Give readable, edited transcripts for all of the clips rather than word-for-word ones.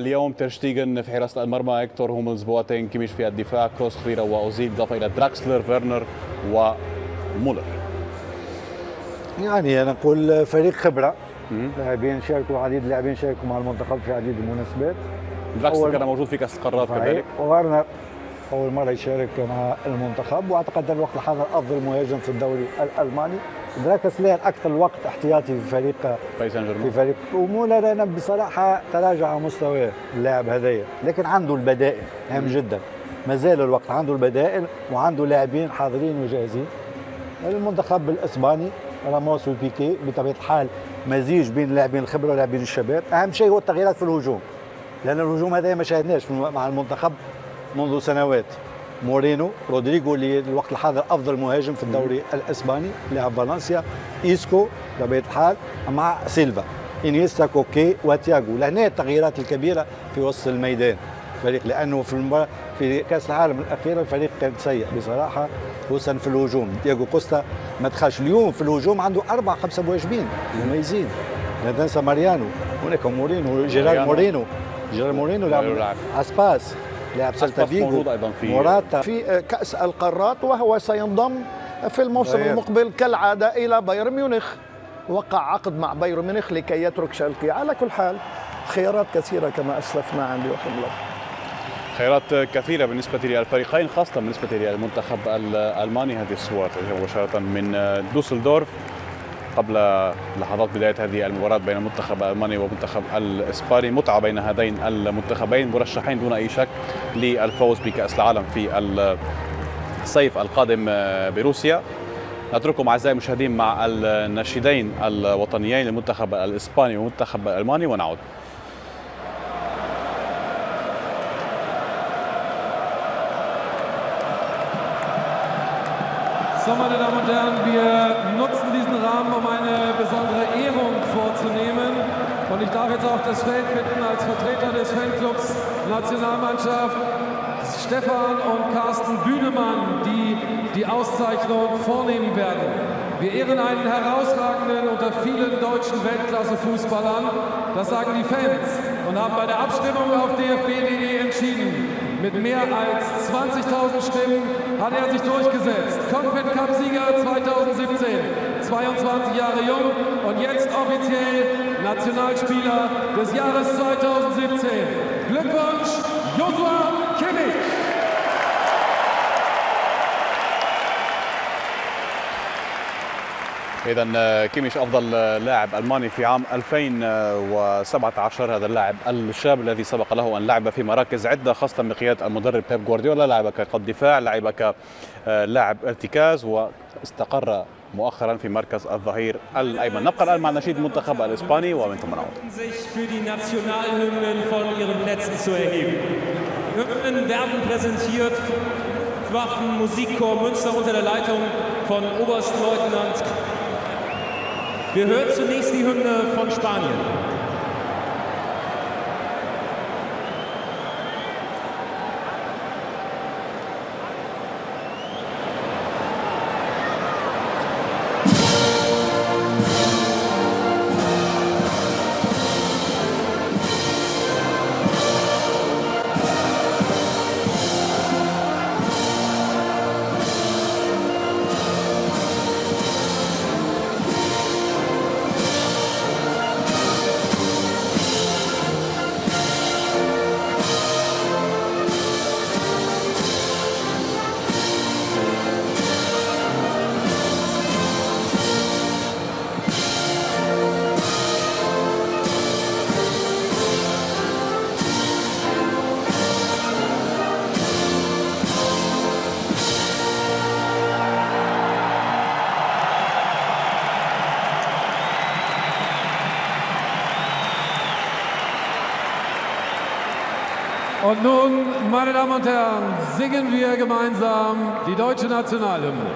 اليوم تيرشتيجن في حراسة المرمى، هيكتور هوملز، بواتينج، كيميش في الدفاع، كروس، خيرا وأوزيل، إضافة إلى دراكسلر، فيرنر ومولر. يعني أنا أقول فريق خبرة، لاعبين شاركوا، عديد اللاعبين شاركوا مع المنتخب في عديد المناسبات. دراكسلر كان موجود في كأس القارات كذلك، وفارنر أول مرة يشارك مع المنتخب، وأعتقد الوقت الحاضر أفضل مهاجم في الدوري الألماني. دراكسلر أكثر وقت احتياطي في فريق باريس سان جيرمان، في فريق ومولر. أنا بصراحة تراجع مستواه اللاعب هذايا، لكن عنده البدائل هام جدا، ما زال الوقت عنده البدائل وعنده لاعبين حاضرين وجاهزين. المنتخب الإسباني راموس وبيكي بطبيعة الحال مزيج بين اللاعبين الخبرة واللاعبين الشباب. أهم شيء هو التغييرات في الهجوم، لأن الهجوم هذا ما شاهدناش مع المنتخب منذ سنوات. مورينو، رودريغو اللي الوقت الحاضر افضل مهاجم في الدوري الاسباني، لاعب فالنسيا، ايسكو بطبيعه الحال، مع سيلفا، انيستا، كوكي وتياغو. لهنا التغييرات الكبيره في وسط الميدان فريق، لانه في كاس العالم الاخيره الفريق كان سيء بصراحه، خصوصا في الهجوم. تياغو كوستا ما دخلش. اليوم في الهجوم عنده 4-5 مهاجمين مميزين، لا تنسى ماريانو، هناك مورينو، جيرار مورينو لاعب اسباس، لاعب سلتا فيغو، موراتا في كأس القارات، وهو سينضم في الموسم المقبل كالعادة إلى بايرن ميونخ. وقع عقد مع بايرن ميونخ لكي يترك شالكي. على كل حال خيارات كثيرة كما أسلفنا عن يوخيم لوف، خيارات كثيرة بالنسبة للفريقين، خاصة بالنسبة للمنتخب الألماني. هذه الصور مباشرة من دوسلدورف قبل لحظات بداية هذه المباراة بين المنتخب الألماني والمنتخب الإسباني. متعة بين هذين المنتخبين، مرشحين دون أي شك للفوز بكأس العالم في الصيف القادم بروسيا. نترككم أعزائي المشاهدين مع الناشدين الوطنيين للمنتخب الإسباني والمنتخب الألماني ونعود. So, meine Damen und Herren, wir nutzen diesen Rahmen, um eine besondere Ehrung vorzunehmen. Und ich darf jetzt auf das Feld bitten, als Vertreter des Fanclubs Nationalmannschaft Stefan und Carsten Bühnemann, die die Auszeichnung vornehmen werden. Wir ehren einen herausragenden unter vielen deutschen Weltklasse-Fußballern. Das sagen die Fans und haben bei der Abstimmung auf dfb.de entschieden. Mit mehr als 20.000 Stimmen hat er sich durchgesetzt. Confed Cup-Sieger 2017, 22 Jahre jung und jetzt offiziell Nationalspieler des Jahres 2017. Glückwunsch, Joshua Kimmich! إذا كيميش أفضل لاعب ألماني في عام 2017. هذا اللاعب الشاب الذي سبق له أن لعب في مراكز عدة، خاصة بقيادة المدرب بيب غوارديولا. لعب كقلب دفاع، لعب كلاعب ارتكاز، واستقر مؤخرا في مركز الظهير الأيمن. نبقى الآن مع نشيد المنتخب الإسباني ومن ثم نعود. Hymnen werden präsentiert, Waffen, Musikchor Münster unter der Leitung von Oberstleutnant. Wir hören zunächst die Hymne von Spanien. Und nun, meine Damen und Herren, singen wir gemeinsam die deutsche Nationalhymne.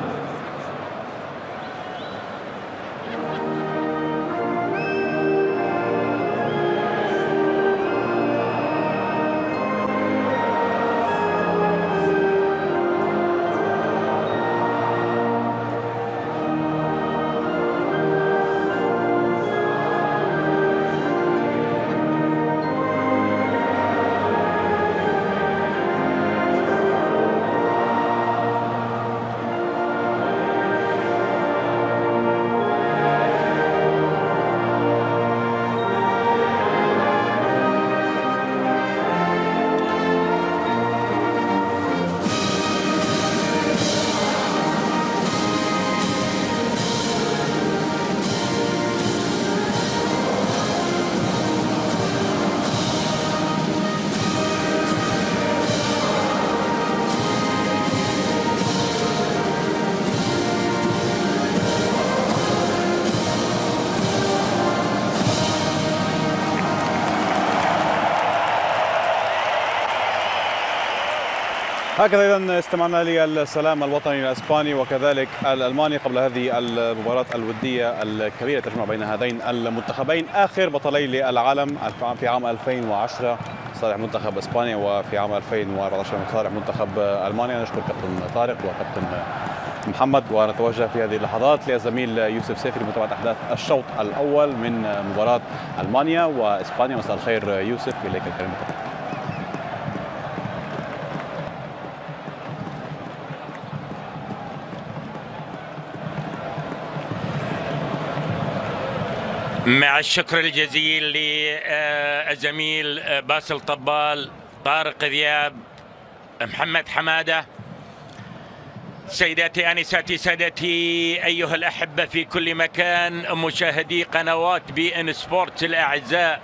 هكذا إذا استمعنا للسلام الوطني الإسباني وكذلك الألماني قبل هذه المباراة الودية الكبيرة تجمع بين هذين المنتخبين، آخر بطلي للعالم في عام 2010 صالح منتخب إسبانيا، وفي عام 2014 صالح منتخب ألمانيا. نشكر كابتن طارق وكابتن محمد، ونتوجه في هذه اللحظات للزميل يوسف سيفي لمتابعة أحداث الشوط الأول من مباراة ألمانيا وإسبانيا. مساء الخير يوسف، إليك الكلمة. مع الشكر الجزيل للزميل باسل طبال، طارق ذياب، محمد حمادة. سيداتي آنساتي سادتي أيها الأحبة في كل مكان، مشاهدي قنوات BN سبورت الأعزاء،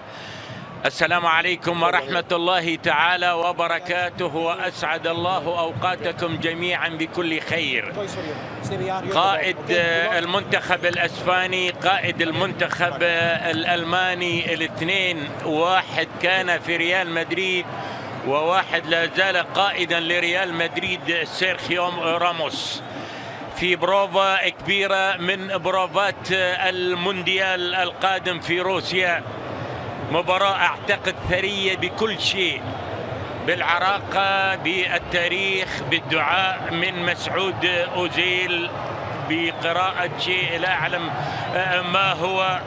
السلام عليكم ورحمة الله تعالى وبركاته، وأسعد الله أوقاتكم جميعا بكل خير. قائد المنتخب الأسباني، قائد المنتخب الألماني، الاثنين، واحد كان في ريال مدريد وواحد لا زال قائدا لريال مدريد، سيرخيو راموس، في بروفا كبيرة من بروفات المونديال القادم في روسيا. مباراة أعتقد ثرية بكل شيء، بالعراقة، بالتاريخ، بالدعاء من مسعود أوزيل، بقراءة شيء لا أعلم ما هو،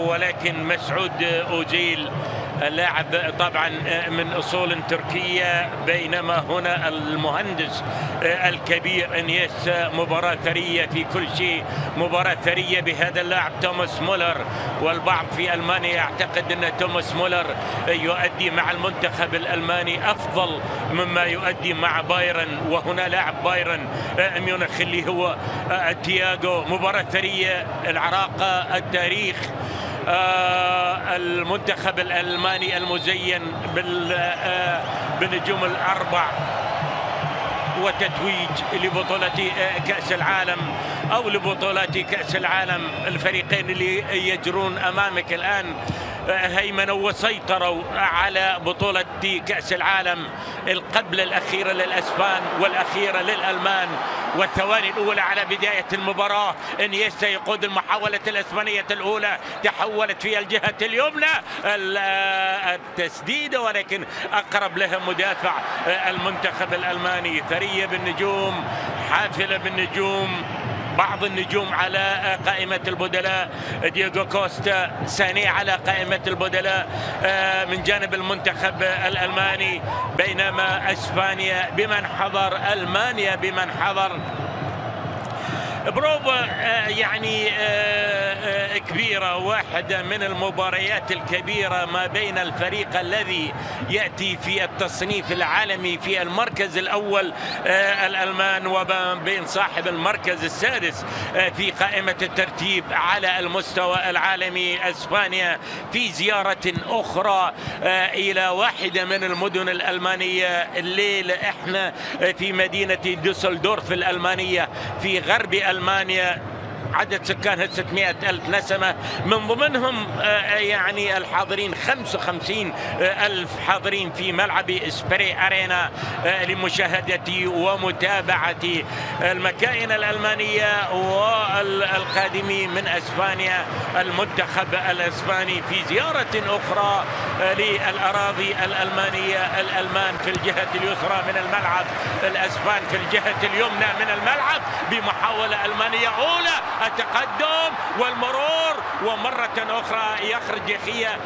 ولكن مسعود أوزيل لاعب طبعا من أصول تركية، بينما هنا المهندس الكبير انيستا. مباراة ثرية في كل شيء، مباراة ثرية بهذا اللاعب توماس مولر، والبعض في ألمانيا يعتقد أن توماس مولر يؤدي مع المنتخب الألماني أفضل مما يؤدي مع بايرن، وهنا لاعب بايرن ميونخ اللي هو تياغو. مباراة ثرية، العراقة، التاريخ، المنتخب الألماني المزين بالنجوم الأربع، وتتويج لبطولة كأس العالم أو لبطولات كأس العالم. الفريقين اللي يجرون أمامك الآن هيمنوا وسيطروا على بطولة كأس العالم، القبل الأخيرة للأسبان والأخيرة للألمان، والثواني الأولى على بداية المباراة. انيستا يقود المحاولة الأسبانية الأولى، تحولت في الجهة اليمنى التسديدة، ولكن أقرب لها مدافع المنتخب الألماني. ثرية بالنجوم، حافلة بالنجوم، بعض النجوم على قائمة البدلاء، دييغو كوستا، ساني على قائمة البدلاء من جانب المنتخب الألماني، بينما أسبانيا بمن حضر، ألمانيا بمن حضر. بروفا يعني كبيرة، واحدة من المباريات الكبيرة ما بين الفريق الذي يأتي في التصنيف العالمي في المركز الأول الألمان، وما بين صاحب المركز السادس في قائمة الترتيب على المستوى العالمي، أسبانيا، في زيارة أخرى إلى واحدة من المدن الألمانية. الليلة احنا في مدينة دوسلدورف الألمانية في غرب ألمانيا، عدد سكانها 600,000 نسمة، من ضمنهم يعني الحاضرين 55,000 حاضرين في ملعب اسبري أرينا لمشاهدة ومتابعة المكائن الألمانية والقادمين من أسبانيا. المنتخب الأسباني في زيارة أخرى للأراضي الألمانية، الألمان في الجهة اليسرى من الملعب، الأسبان في الجهة اليمنى من الملعب، بمحاولة ألمانية أولى، التقدم والمرور، ومرة أخرى يخرج يخية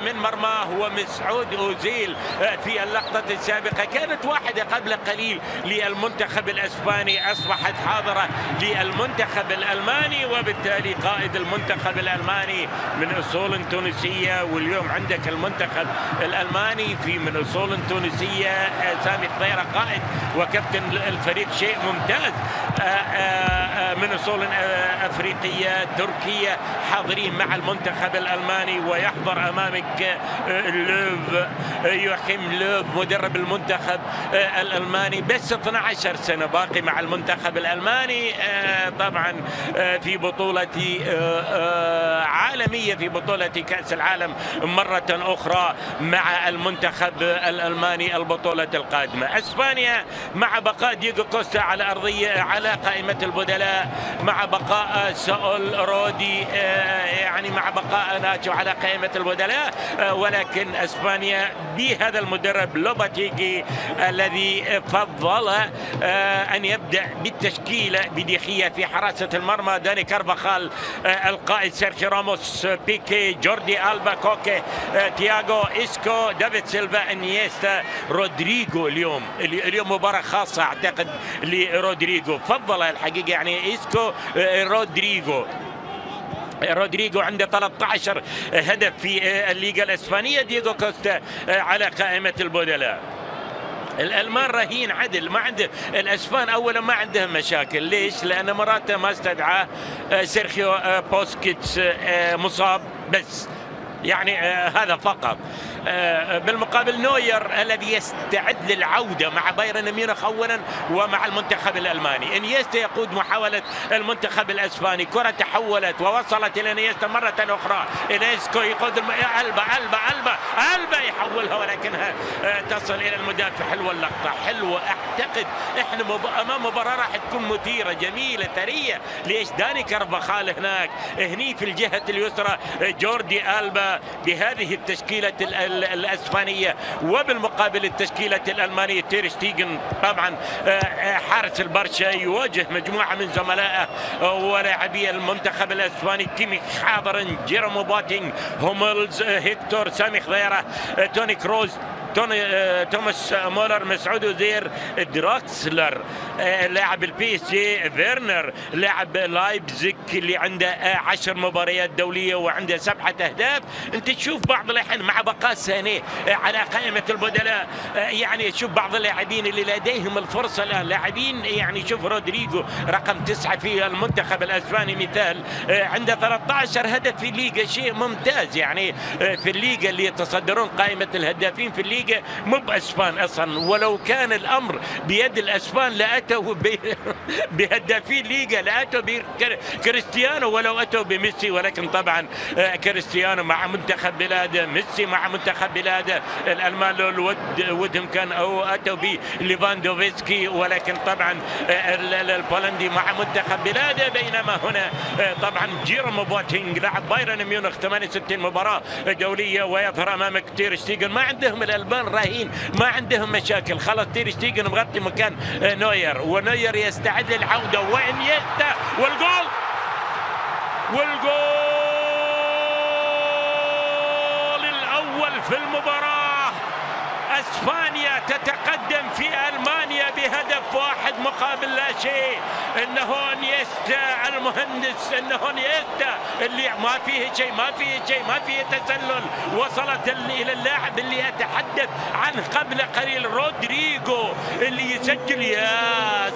من مرماه ومسعود أوزيل. في اللقطة السابقة كانت واحدة قبل قليل للمنتخب الأسباني، أصبحت حاضرة للمنتخب الألماني، وبالتالي قائد المنتخب الألماني من أصول تونسية. واليوم عندك المنتخب الألماني في من أصول تونسية، سامي الطيرة قائد وكابتن الفريق، شيء ممتاز، من أصول أفريقية، تركيا حاضرين مع المنتخب الألماني. ويحضر أمامك لوف، يوخيم لوف مدرب المنتخب الألماني، بس 12 سنة باقي مع المنتخب الألماني. طبعا في بطولة عالمية، في بطولة كأس العالم مرة أخرى مع المنتخب الألماني البطولة القادمة. اسبانيا مع بقاء دييغو كوستا على أرضية على قائمة البدلاء، مع بقاء ساول رودي، يعني مع بقاء ناتشو على قائمة البدلاء. ولكن اسبانيا بهذا المدرب لوباتيغي الذي فضل أن يبدأ بالتشكيلة بديخية في حراسة المرمى، داني كارفاخال القائد، سيرخيو راموس، بيكي، جوردي ألبا، كوكي، تياغو، إسكو، دافيد سيلفا، انيستا، رودريغو. اليوم مباراة خاصة أعتقد لرودريغو، فضل الحقيقة يعني إسكو رودريغو عنده 13 هدف في الليغا الإسبانية. دييغو كوستا على قائمة البدلاء. الألمان رهين عدل، ما عنده الأسبان أولا ما عندهم مشاكل. ليش؟ لأن مراته ما استدعاه سيرخيو بوسكيتس مصاب بس، يعني هذا فقط. بالمقابل نوير الذي يستعد للعودة مع بايرن ميونخ أولا ومع المنتخب الألماني. انيستا يقود محاولة المنتخب الأسباني، كرة تحولت ووصلت إلى انيستا مرة أخرى، انيسكو يقود ألبا يحولها ولكنها تصل إلى المدافع. حلوة اللقطة، حلوة. أعتقد إحنا أمام مباراة راح تكون مثيرة جميلة ثرية. ليش؟ داني كارفاخال هني في الجهة اليسرى، جوردي ألبا بهذه التشكيلة الأسبانية، وبالمقابل التشكيلة الألمانية تير شتيغن. طبعا حارس البرشا يواجه مجموعة من زملائه ولاعبي المنتخب الأسباني، كيميخ حاضر، جيرومو بوتينغ، هوملز، هيكتور، سامي خضيرة، توني كروز، توماس مولر، مسعود أوزير، دراكسلر لاعب البي اس جي، فيرنر لاعب لايبزيج اللي عنده 10 مباريات دولية وعنده 7 أهداف. انت تشوف بعض الأحيان مع بقاء سانيه على قائمة البدلاء، يعني شوف بعض اللاعبين اللي لديهم الفرصة الآن، لاعبين يعني شوف رودريغو رقم 9 في المنتخب الأسباني مثال، عنده 13 هدف في الليغا، شيء ممتاز. يعني في الليغا اللي يتصدرون قائمة الهدافين في الليغا مو بأسبان أصلا، ولو كان الأمر بيد الأسبان لأتوا بهدافين ليغا، لأتوا بكريستيانو ولو أتوا بميسي. ولكن طبعا كريستيانو مع منتخب بلاده، ميسي مع منتخب بلاده، الألمان لو ودهم كان أو أتوا بليفاندوفسكي، ولكن طبعا البولندي مع منتخب بلاده. بينما هنا طبعا جيرومو بوتينغ لاعب بايرن ميونخ 68 مباراة دولية، ويظهر أمامك تير شتيغن. ما عندهم الألمان راهين، ما عندهم مشاكل، خلاص تير شتيغن مغطي مكان نوير، ونوير يستعد للعودة، وانيستا والجول الأول في المباراة. اسبانيا تتقدم في المانيا بهدف 1 مقابل لا شيء. انه انيستا المهندس، انه انيستا اللي ما فيه شيء، ما فيه تسلل، وصلت الى اللاعب اللي اتحدث عنه قبل قليل، رودريغو اللي يسجل. يا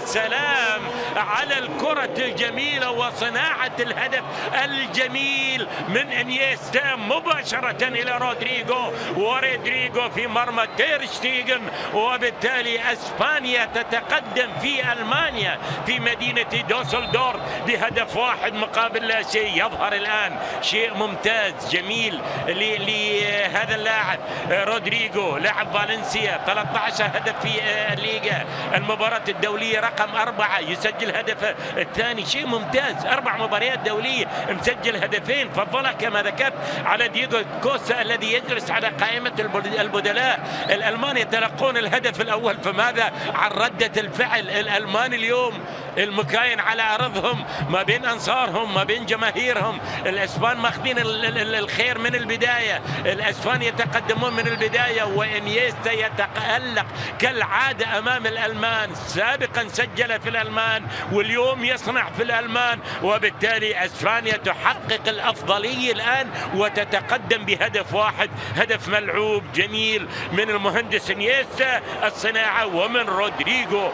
سلام على الكرة الجميلة وصناعة الهدف الجميل من انيستا مباشرة الى رودريغو، ورودريغو في مرمى تير شتيغن. وبالتالي اسبانيا تتقدم في المانيا في مدينة دوسلدورف بهدف 1 مقابل لا شيء. يظهر الان شيء ممتاز جميل لهذا اللاعب رودريغو، لاعب فالنسيا، 13 هدف في الليغا، المباراة الدولية رقم 4، يسجل هدف الثاني، شيء ممتاز. 4 مباريات دولية مسجل هدفين، فضله كما ذكرت على دييغو كوستا الذي يجلس على قائمة البدلاء. الألمان يتلقون الهدف الأول، فماذا عن ردة الفعل الألمان اليوم المكاين على أرضهم، ما بين أنصارهم ما بين جماهيرهم. الأسبان ماخذين الخير من البداية، الأسبان يتقدمون من البداية، وإنيستا يتألق كالعادة أمام الألمان. سابقا سجل في الألمان واليوم يصنع في الألمان، وبالتالي أسبانيا تحقق الأفضلية الآن وتتقدم بهدف 1، هدف ملعوب جميل من المهندس انيستا الصناعة، ومن رودريغو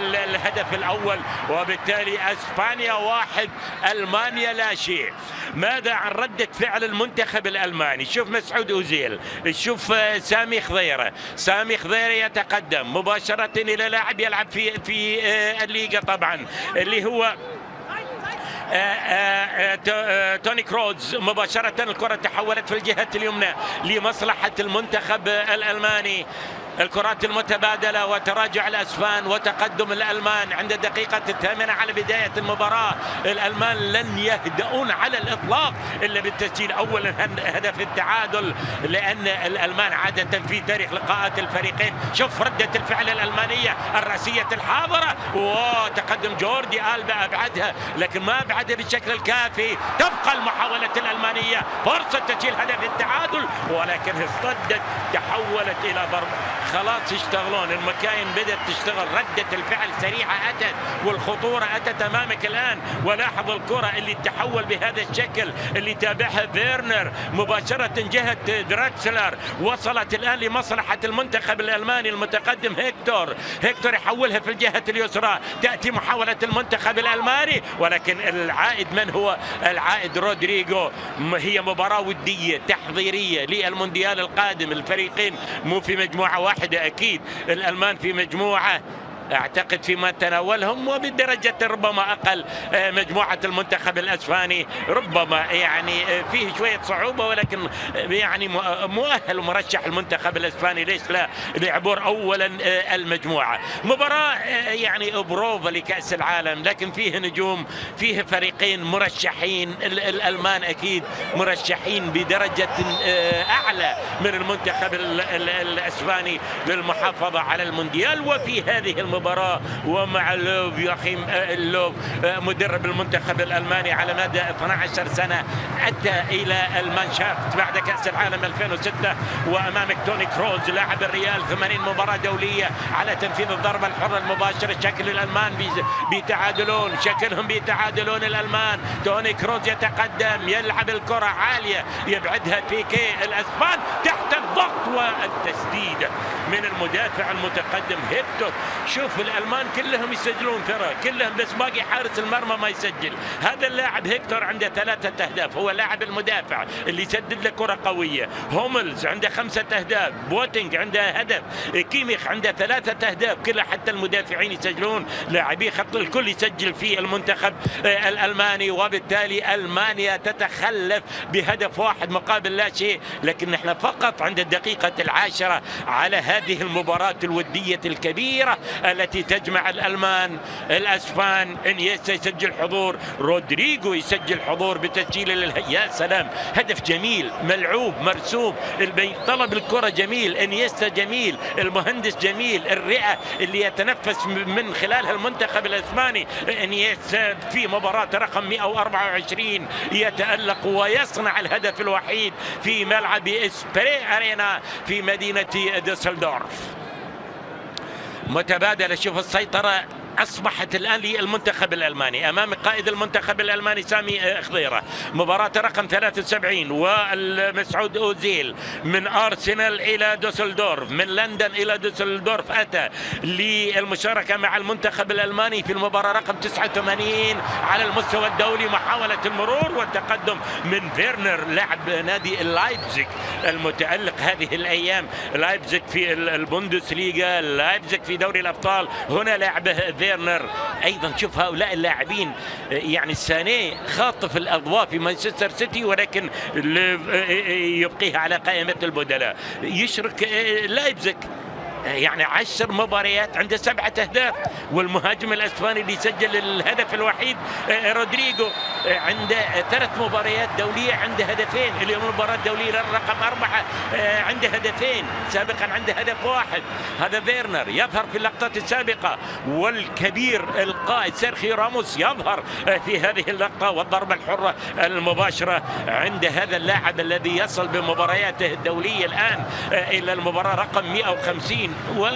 الهدف الأول الأول، وبالتالي أسبانيا 1 ألمانيا لا شيء. ماذا عن ردة فعل المنتخب الألماني؟ شوف مسعود أوزيل، شوف سامي خضيرة. سامي خضيرة يتقدم مباشرة إلى لاعب يلعب في الليغا طبعا اللي هو توني كروز. مباشرة الكرة تحولت في الجهة اليمنى لمصلحة المنتخب الألماني. الكرات المتبادلة وتراجع الأسبان وتقدم الألمان عند الدقيقة 8 على بداية المباراة. الألمان لن يهدؤون على الإطلاق إلا بالتسجيل أولا هدف التعادل، لأن الألمان عادة في تاريخ لقاءات الفريقين. شوف ردة الفعل الألمانية الرأسية الحاضرة، وتقدم جوردي ألبا أبعدها، لكن ما أبعدها بالشكل الكافي. تبقى المحاولة الألمانية فرصة تسجيل هدف التعادل، ولكن اصطدت تحولت إلى ضربة. خلاص يشتغلون، المكاين بدأت تشتغل، ردة الفعل سريعة أتت والخطورة أتت أمامك الآن. ولاحظ الكرة اللي تحول بهذا الشكل اللي تابعها فيرنر مباشرة جهة دراكسلر، وصلت الآن لمصلحة المنتخب الألماني المتقدم. هيكتور يحولها في الجهة اليسرى، تأتي محاولة المنتخب الألماني، ولكن العائد من هو؟ العائد رودريغو. هي مباراة ودية تحضيرية للمونديال القادم، الفريقين مو في مجموعة واحدة أكيد، الألمان في مجموعة أعتقد فيما تناولهم وبدرجة ربما أقل مجموعة المنتخب الأسباني، ربما يعني فيه شوية صعوبة، ولكن يعني مؤهل ومرشح المنتخب الأسباني ليش لا لعبور أولا المجموعة. مباراة يعني بروفا لكأس العالم، لكن فيه نجوم، فيه فريقين مرشحين. الألمان أكيد مرشحين بدرجة أعلى من المنتخب الأسباني للمحافظة على المونديال. وفي هذه المباراة ومع لوف يوخيم لوف مدرب المنتخب الألماني على مدى 12 سنة، أتى إلى المانشافت بعد كأس العالم 2006، وأمامك توني كروز لاعب الريال 80 مباراة دولية على تنفيذ الضربة الحرة المباشرة. شكل الألمان بيتعادلون، شكلهم بيتعادلون الألمان. توني كروز يتقدم، يلعب الكرة عالية يبعدها بيكي. الأسبان تحت الضغط والتسديد من المدافع المتقدم هيكتور. شوف الألمان كلهم يسجلون ترى كلهم، بس باقي حارس المرمى ما يسجل. هذا اللاعب هيكتور عنده 3 أهداف، هو لاعب المدافع اللي يسدد له كرة قوية. هوملز عنده 5 أهداف، بوتينج عنده هدف، كيميخ عنده 3 أهداف، كلها حتى المدافعين يسجلون، لاعبي خط الكل يسجل في المنتخب الألماني. وبالتالي ألمانيا تتخلف بهدف واحد مقابل لا شيء. لكن نحن فقط عند الدقيقة 10 على هذه المباراة الودية الكبيرة التي تجمع الألمان الأسبان. انيستا يسجل حضور، رودريغو يسجل حضور بتسجيل يا سلام، هدف جميل ملعوب مرسوم، طلب الكرة جميل، انيستا جميل، المهندس جميل، الرئة اللي يتنفس من خلالها المنتخب الأسباني. انيستا في مباراة رقم 124 يتألق ويصنع الهدف الوحيد في ملعب اسبري أرينا في مدينة دوسلدورف. متبادلة، شوف السيطرة أصبحت الآن للمنتخب الألماني أمام قائد المنتخب الألماني سامي خضيرة. مباراة رقم 73 والمسعود أوزيل من أرسنال إلى دوسلدورف، من لندن إلى دوسلدورف أتى للمشاركة مع المنتخب الألماني في المباراة رقم 89 على المستوى الدولي. محاولة المرور والتقدم من فيرنر لاعب نادي لايبزيغ المتألق هذه الأيام، لايبزيغ في البوندسليغا، لايبزيغ في دوري الأبطال، هنا لاعبه فيرنر. ايضا شوف هؤلاء اللاعبين، يعني سانيه خاطف الاضواء في مانشستر سيتي ولكن يبقيها على قائمة البدلاء. يشرك لايبزيغ يعني 10 مباريات عنده 7 أهداف، والمهاجم الاسباني اللي سجل الهدف الوحيد رودريغو عنده 3 مباريات دولية عنده هدفين. اليوم المباراة الدولية رقم 4 عنده هدفين، سابقا عنده هدف واحد. هذا فيرنر يظهر في اللقطات السابقة، والكبير القائد سيرخيو راموس يظهر في هذه اللقطة، والضربة الحرة المباشرة عند هذا اللاعب الذي يصل بمبارياته الدولية الآن إلى المباراة رقم 150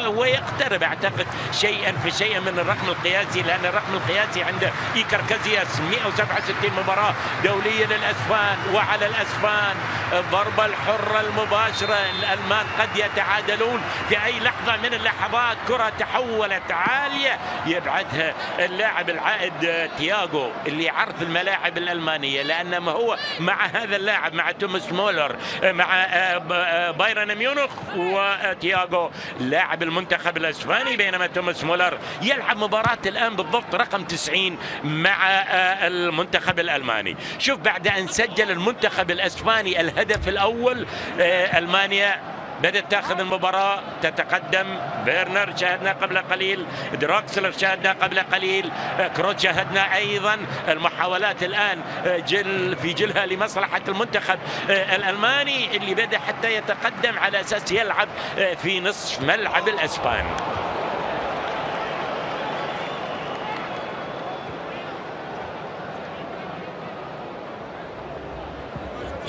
ويقترب أعتقد شيئا فشيئا من الرقم القياسي، لأن الرقم القياسي عند إيكر كازياس 167 تأتي المباراة دولية للأسبان، وعلى الأسبان الضربة الحرة المباشرة. الألمان قد يتعادلون في أي لحظة من اللحظات. كرة تحولت عالية يبعدها اللاعب العائد تياغو اللي يعرف الملاعب الألمانية، لأنما هو مع هذا اللاعب مع توماس مولر مع بايرن ميونخ وتياغو لاعب المنتخب الأسباني، بينما توماس مولر يلعب مباراة الآن بالضبط رقم 90 مع المنتخب الألماني. شوف بعد أن سجل المنتخب الأسباني الهدف الأول ألمانيا بدأت تأخذ المباراة تتقدم. بيرنر شاهدنا قبل قليل، دراكسلر شاهدنا قبل قليل، كروت شاهدنا أيضا. المحاولات الآن في جلها لمصلحة المنتخب الألماني اللي بدأ حتى يتقدم على أساس يلعب في نصف ملعب الأسبان.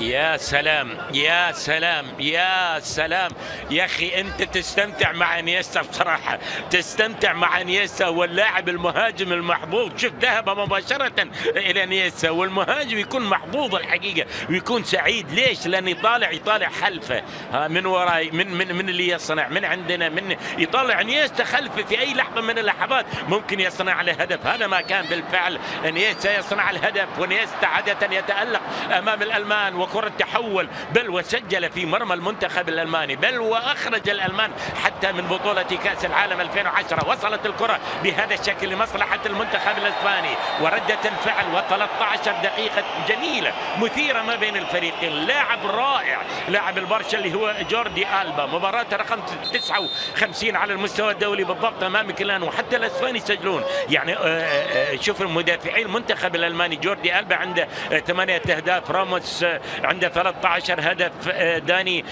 يا سلام يا سلام يا سلام يا أخي، أنت تستمتع مع انيستا بصراحة، تستمتع مع انيستا واللاعب المهاجم المحظوظ. شوف ذهب مباشرة إلى انيستا والمهاجم يكون محظوظ الحقيقة ويكون سعيد. ليش؟ لأن يطالع خلفه من وراي من اللي يصنع من عندنا، من يطالع انيستا خلفه في أي لحظة من اللحظات ممكن يصنع له هدف. هذا ما كان بالفعل، انيستا يصنع الهدف وانيستا عادة يتألق أمام الألمان وكرة تحول، بل وسجل في مرمى المنتخب الألماني، بل وأخرج الألمان حتى من بطولة كأس العالم 2010. وصلت الكرة بهذا الشكل لمصلحة المنتخب الإسباني وردة الفعل و13 دقيقة جميلة مثيرة ما بين الفريقين. لاعب رائع لاعب البرشا اللي هو جوردي ألبا، مباراة رقم 59 على المستوى الدولي بالضبط أمامك الآن، وحتى الأسبان يسجلون. يعني شوف المدافعين المنتخب الألماني، جوردي ألبا عنده 8 أهداف، راموس عنده 13 هدف، داني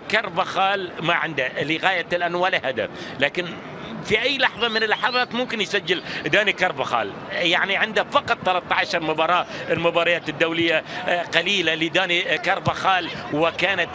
كارفاخال ما عنده لغاية الآن ولا هدف، لكن في أي لحظة من اللحظات ممكن يسجل داني كارفاخال. يعني عنده فقط 13 مباراة، المباريات الدولية قليلة لداني كارفاخال، وكانت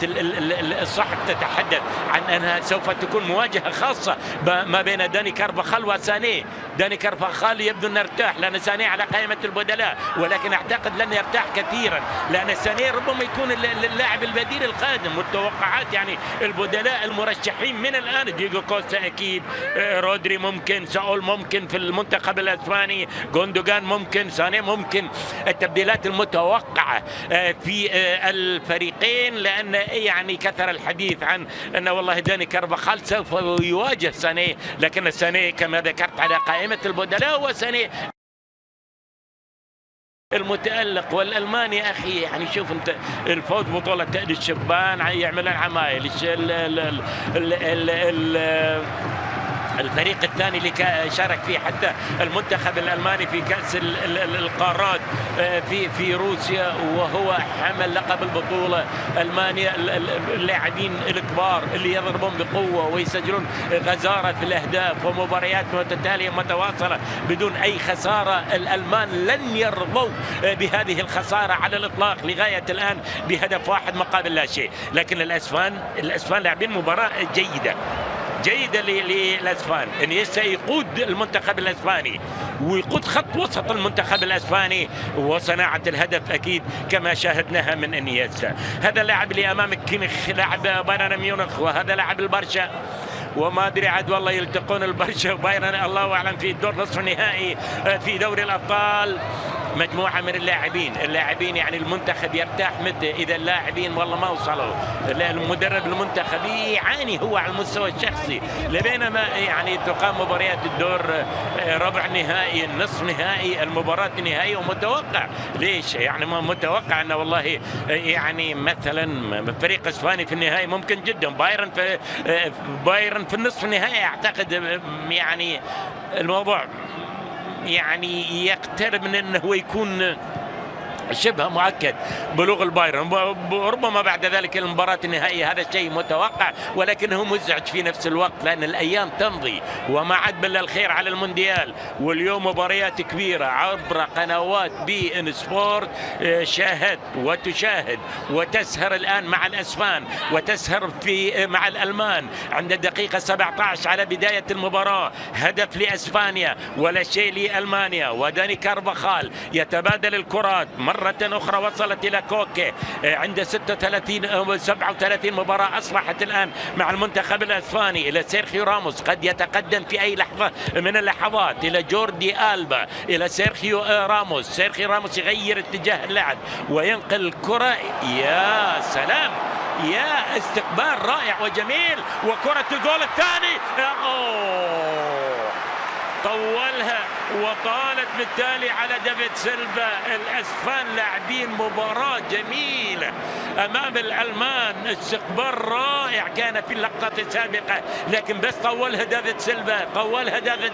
الصحف تتحدث عن أنها سوف تكون مواجهة خاصة ما بين داني كارفاخال وسانيه. داني كارفاخال يبدو أنه ارتاح لأن سانيه على قائمة البدلاء، ولكن أعتقد لن يرتاح كثيرا لأن سانيه ربما يكون اللاعب البديل القادم. والتوقعات يعني البدلاء المرشحين من الآن دييغو كوستا أكيد، رودري ممكن، ساول ممكن في المنتخب الاسباني، غوندوغان ممكن، سانيه ممكن. التبديلات المتوقعه في الفريقين، لان يعني كثر الحديث عن ان والله داني كارفاخال سوف يواجه سانيه، لكن سانيه كما ذكرت على قائمه البدلاء، وسانيه المتألق. والألماني يا أخي يعني شوف أنت الفوز بطولة تأدي الشبان يعملون عمايل. الفريق الثاني اللي شارك فيه حتى المنتخب الألماني في كأس القارات في روسيا وهو حمل لقب البطولة. ألمانيا اللاعبين الكبار اللي يضربون بقوة ويسجلون غزارة في الأهداف ومباريات متتالية متواصلة بدون أي خسارة. الألمان لن يرضوا بهذه الخسارة على الإطلاق لغاية الآن بهدف واحد مقابل لا شيء. لكن الأسبان لاعبين مباراة جيدة للأسبان. انيستا يقود المنتخب الاسباني ويقود خط وسط المنتخب الاسباني، وصناعة الهدف اكيد كما شاهدناها من انيستا. هذا اللاعب اللي امامك كيميخ لاعب بايرن ميونخ، وهذا لاعب البرشا، وما ادري عاد والله يلتقون البرشا وبايرن الله اعلم في الدور نصف النهائي في دوري الابطال. مجموعة من اللاعبين يعني المنتخب يرتاح متى إذا اللاعبين والله ما وصلوا. المدرب المنتخب يعاني هو على المستوى الشخصي، بينما يعني تقام مباريات الدور ربع نهائي، النصف نهائي، المباراة النهائية، ومتوقع ليش يعني ما متوقع أنه والله يعني مثلا فريق اسباني في النهائي ممكن جدا، بايرن في النصف النهائي أعتقد يعني الموضوع يعني يقترب من انه هو يكون شبه مؤكد بلوغ البايرن. ربما بعد ذلك المباراة النهائية هذا الشيء متوقع، ولكنه مزعج في نفس الوقت لأن الأيام تمضي وما عاد بل الخير على المونديال. واليوم مباريات كبيرة عبر قنوات بي إن سبورت. شاهد وتشاهد وتسهر الآن مع الأسبان وتسهر مع الألمان. عند الدقيقة 17 على بداية المباراة هدف لأسبانيا ولا شيء لألمانيا، وداني كارفاخال يتبادل الكرات مرة أخرى. وصلت إلى كوكي عند 36 أو 37 مباراة أصبحت الآن مع المنتخب الأسباني إلى سيرخيو راموس قد يتقدم في أي لحظة من اللحظات، إلى جوردي ألبا، إلى سيرخيو راموس. سيرخيو راموس يغير اتجاه اللعب وينقل الكرة. يا سلام، يا استقبال رائع وجميل، وكرة الجول الثاني. طولها وطالت بالتالي على دافيد سيلفا. الأسبان لاعبين مباراة جميلة أمام الألمان. استقبال رائع كان في اللقطات السابقة، لكن بس طولها دافيد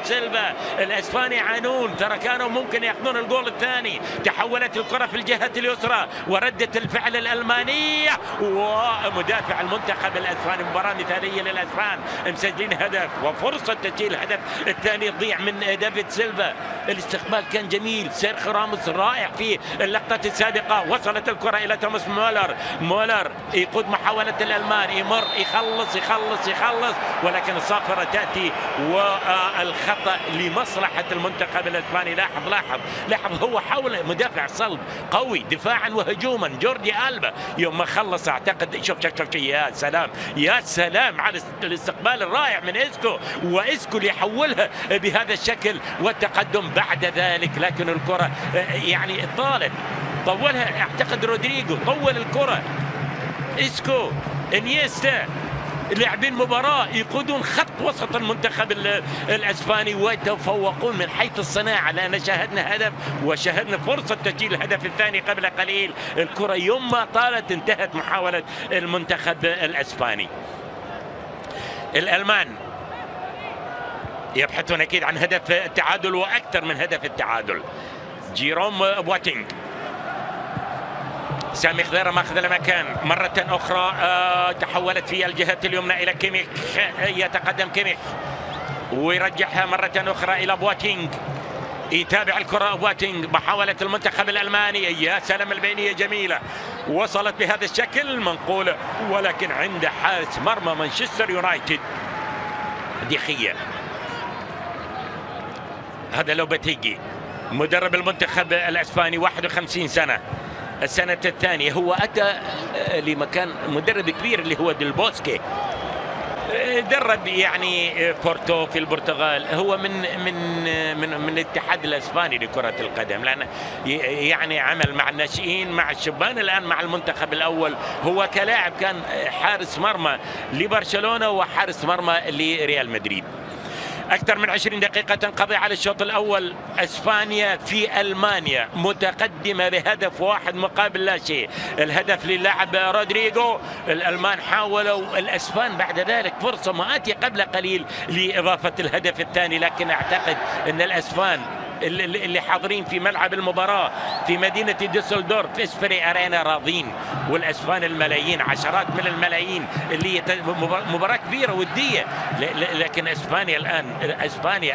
سيلفا. الأسبان يعانون، ترى كانوا ممكن يأخذون الجول الثاني. تحولت الكرة في الجهة اليسرى وردة الفعل الألمانية ومدافع المنتخب الأسباني. مباراة مثالية للأسبان، مسجلين هدف وفرصة تسجيل الهدف الثاني تضيع من دافيد سيلفا. الاستقبال كان جميل. سيرخيو راموس رائع في اللقطة السابقة. وصلت الكرة إلى توماس مولر يقود محاولة الألمان، يمر يخلص، ولكن الصافرة تأتي والخطأ لمصلحة المنتخب الإسباني. لاحظ هو حاول مدافع صلب قوي دفاعا وهجوما جوردي ألبا. يوم ما خلص أعتقد شوف يا سلام على الاستقبال الرائع من إسكو ليحولها بهذا الشكل والتقدم بعد ذلك. لكن الكرة يعني طولها اعتقد رودريجو، طول الكرة. إسكو، انيستا، لاعبين مباراة يقودون خط وسط المنتخب الاسباني ويتفوقون من حيث الصناعة، لأن شاهدنا هدف وشاهدنا فرصة تسجيل الهدف الثاني قبل قليل. الكرة يوم ما طالت انتهت محاولة المنتخب الاسباني. الألمان يبحثون أكيد عن هدف التعادل وأكثر من هدف التعادل. جيروم بواتينغ، سامي خضيرة ماخذ المكان مرة أخرى. تحولت في الجهة اليمنى إلى كيميخ، يتقدم كيميخ ويرجعها مرة أخرى إلى بواتينغ. يتابع الكرة بواتينغ، محاولة المنتخب الألماني. يا سلام، البينية جميلة، وصلت بهذا الشكل منقولة، ولكن عند حارس مرمى مانشستر يونايتد ديخية. هذا لوبتيجي مدرب المنتخب الاسباني 51 سنة. السنة الثانية هو أتى لمكان مدرب كبير اللي هو ديل بوسكي، درب يعني بورتو في البرتغال. هو من الاتحاد الاسباني لكرة القدم، لأنه يعني عمل مع الناشئين مع الشبان، الآن مع المنتخب الأول. هو كلاعب كان حارس مرمى لبرشلونة وحارس مرمى لريال مدريد. أكثر من 20 دقيقة تنقضي على الشوط الأول. إسبانيا في ألمانيا متقدمة بهدف واحد مقابل لا شيء. الهدف للاعب رودريجو. الألمان حاولوا، الأسبان بعد ذلك فرصة مآتية قبل قليل لإضافة الهدف الثاني، لكن أعتقد أن الأسبان اللي حاضرين في ملعب المباراة في مدينة ديسلدورف اسبري أرينا راضين، والأسبان الملايين، عشرات من الملايين، اللي مباراة كبيرة ودية. لكن إسبانيا الآن،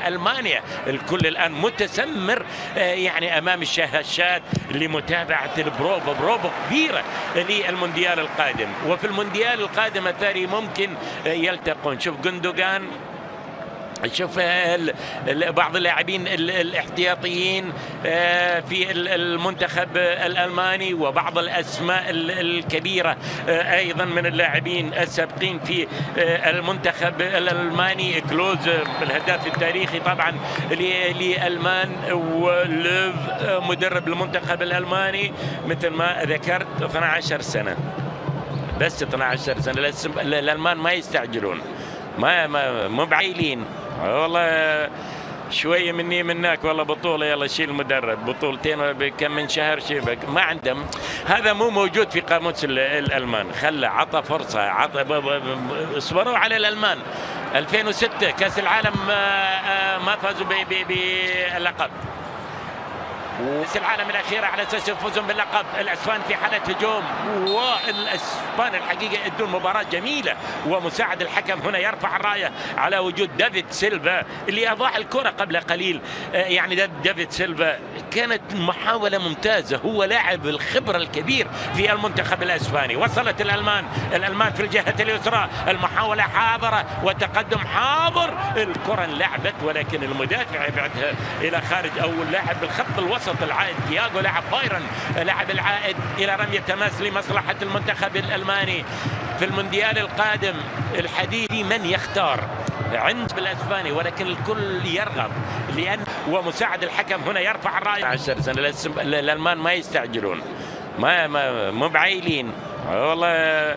ألمانيا الكل الآن متسمر يعني أمام الشاشات لمتابعة البروفا كبيرة للمونديال القادم. وفي المونديال القادم الثاني ممكن يلتقون. شوف جندوغان، شوف بعض اللاعبين الاحتياطيين في المنتخب الألماني، وبعض الأسماء الكبيرة أيضا من اللاعبين السابقين في المنتخب الألماني. كلوز الهداف التاريخي طبعا للألمان، ولوف مدرب المنتخب الألماني مثل ما ذكرت 12 سنة، بس 12 سنة. الألمان ما يستعجلون، ما بعيلين والله. شويه مني منك والله، بطوله يلا شيل المدرب، بطولتين بكم من شهر شبك ما عندهم. هذا مو موجود في قاموس الالمان. عطى فرصه، اصبروا على الالمان. 2006 كاس العالم ما فازوا باللقب. كأس العالم الأخيرة على أساس يفوزون باللقب. الأسبان في حالة هجوم، والأسبان الحقيقة ادوا مباراة جميلة، ومساعد الحكم هنا يرفع الراية على وجود دافيد سيلفا اللي أضاع الكرة قبل قليل. يعني دافيد سيلفا كانت محاولة ممتازة، هو لاعب الخبرة الكبير في المنتخب الأسباني. وصلت الألمان في الجهة اليسرى، المحاولة حاضرة وتقدم حاضر، الكرة انلعبت ولكن المدافع يبعدها إلى خارج، أو اللاعب بالخط الوسط العائد تياغو لاعب بايرن لاعب العائد إلى رمية تماس لمصلحة المنتخب الألماني في المونديال القادم. الحديث من يختار عند بالاسباني، ولكن الكل يرغب لان ومساعد الحكم هنا يرفع الرايه. 10 سنه الالمان ما يستعجلون، مو بعايلين والله،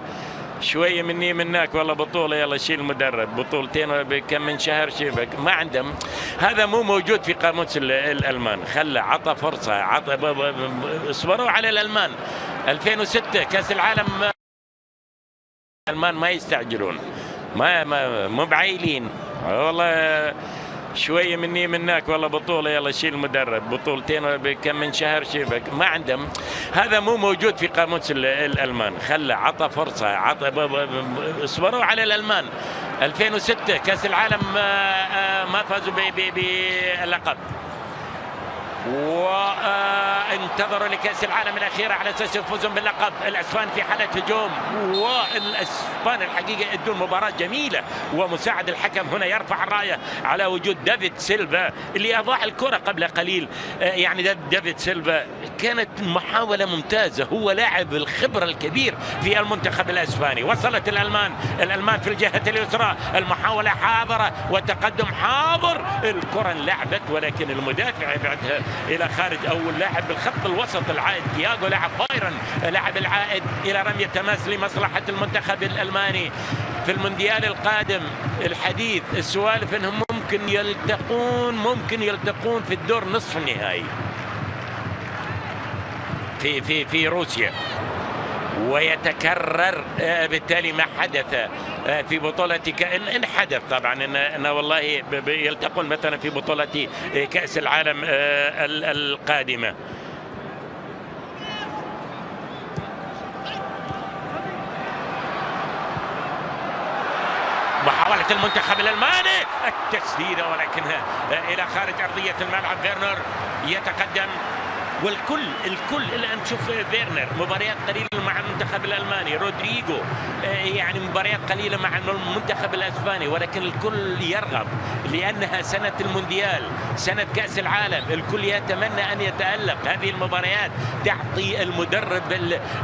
شويه مني منك والله بطوله يلا شيل المدرب، بطولتين بكم من شهر شبك ما عندهم. هذا مو موجود في قاموس الالمان. عطى فرصه، اصبروا على الالمان. 2006 كاس العالم الالمان ما يستعجلون، مو بعايلين والله، شويه مني منك والله بطوله يلا شيل المدرب، بطولتين بكم من شهر شبك ما عندهم. هذا مو موجود في قاموس الالمان. عطى فرصه، اصبروا على الالمان. 2006 كاس العالم ما فازوا باللقب، وانتظروا لكأس العالم الأخيرة على أساس يفوزون باللقب. الأسبان في حالة هجوم، والأسبان الحقيقة ادوا مباراة جميلة، ومساعد الحكم هنا يرفع الراية على وجود دافيد سيلفا اللي أضاع الكرة قبل قليل. يعني دافيد سيلفا كانت محاولة ممتازة، هو لاعب الخبرة الكبير في المنتخب الأسباني. وصلت الألمان في الجهة اليسرى، المحاولة حاضرة وتقدم حاضر، الكرة انلعبت ولكن المدافع يبعدها الى خارج، او اللاعب بالخط الوسط العائد تياغو لاعب بايرن لاعب العائد الى رمية تماس لمصلحة المنتخب الالماني في المونديال القادم. الحديث السوالف انهم ممكن يلتقون في الدور نصف النهائي في روسيا، ويتكرر بالتالي ما حدث في بطولة إن حدث طبعا إن والله يلتقون مثلا في بطولة كأس العالم القادمة. محاولة المنتخب الألماني التسديدة ولكنها إلى خارج أرضية الملعب. فيرنر يتقدم، والكل الان تشوف فيرنر مباريات قليله مع المنتخب الالماني، رودريجو يعني مباريات قليله مع المنتخب الاسباني، ولكن الكل يرغب لانها سنه المونديال، سنه كاس العالم، الكل يتمنى ان يتالق. هذه المباريات تعطي المدرب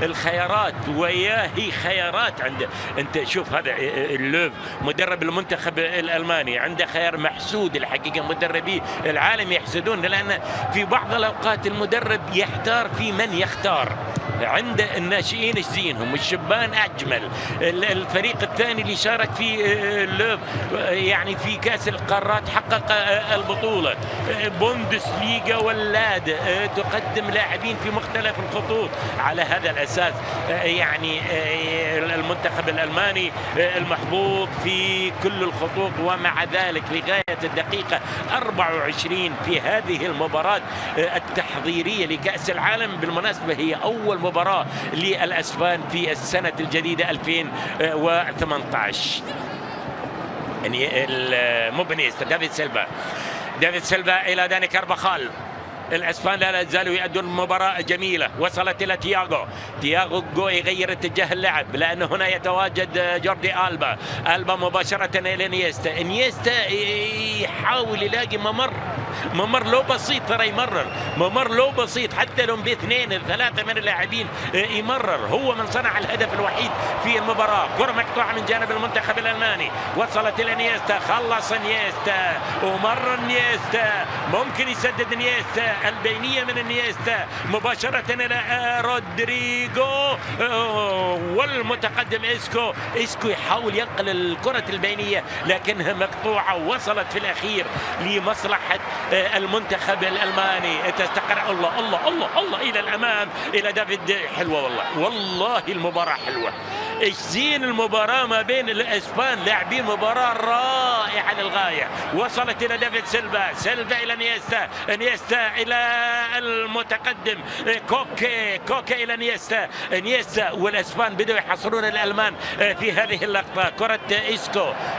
الخيارات، وياهي خيارات عنده. انت شوف هذا اللوف مدرب المنتخب الالماني عنده خيار محسود. الحقيقه مدربي العالم يحسدون، لان في بعض الاوقات المدرب يحتار في من يختار. عند الناشئين زينهم، الشبان اجمل. الفريق الثاني اللي شارك في اللوب يعني في كاس القارات حقق البطوله. بوندسليغا ولاد تقدم لاعبين في مختلف الخطوط. على هذا الاساس يعني المنتخب الالماني المحظوظ في كل الخطوط، ومع ذلك لغايه الدقيقه 24 في هذه المباراه التحضيريه لكاس العالم. بالمناسبه هي اول مباراة للأسبان في السنة الجديدة 2018. مو بنيستا، دافيد سيلفا إلى داني كارفاخال. الاسبان لا زالوا يؤدون مباراة جميلة. وصلت الى تياغو يغير اتجاه اللعب، لانه هنا يتواجد جوردي ألبا مباشرة الى انيستا يحاول يلاقي ممر لو بسيط، ترى يمرر ممر لو بسيط، حتى لو باثنين ثلاثة من اللاعبين يمرر. هو من صنع الهدف الوحيد في المباراة. كرة مقطوعة من جانب المنتخب الألماني، وصلت إلى انيستا، خلص انيستا ومر انيستا، ممكن يسدد انيستا، البينية من انيستا مباشرة إلى رودريجو، والمتقدم إسكو يحاول ينقل الكرة البينية لكنها مقطوعة. وصلت في الأخير لمصلحة المنتخب الألماني. تستقر الله إلى الأمام إلى دافيد. حلوة والله المباراة حلوة. ايش زين المباراة ما بين الاسبان، لاعبين مباراة رائعة للغاية. وصلت الى دافيد سيلفا، سيلفا الى نيستا، نيستا الى المتقدم كوكي الى نيستا والاسبان بدأوا يحصرون الالمان في هذه اللقطة. كرة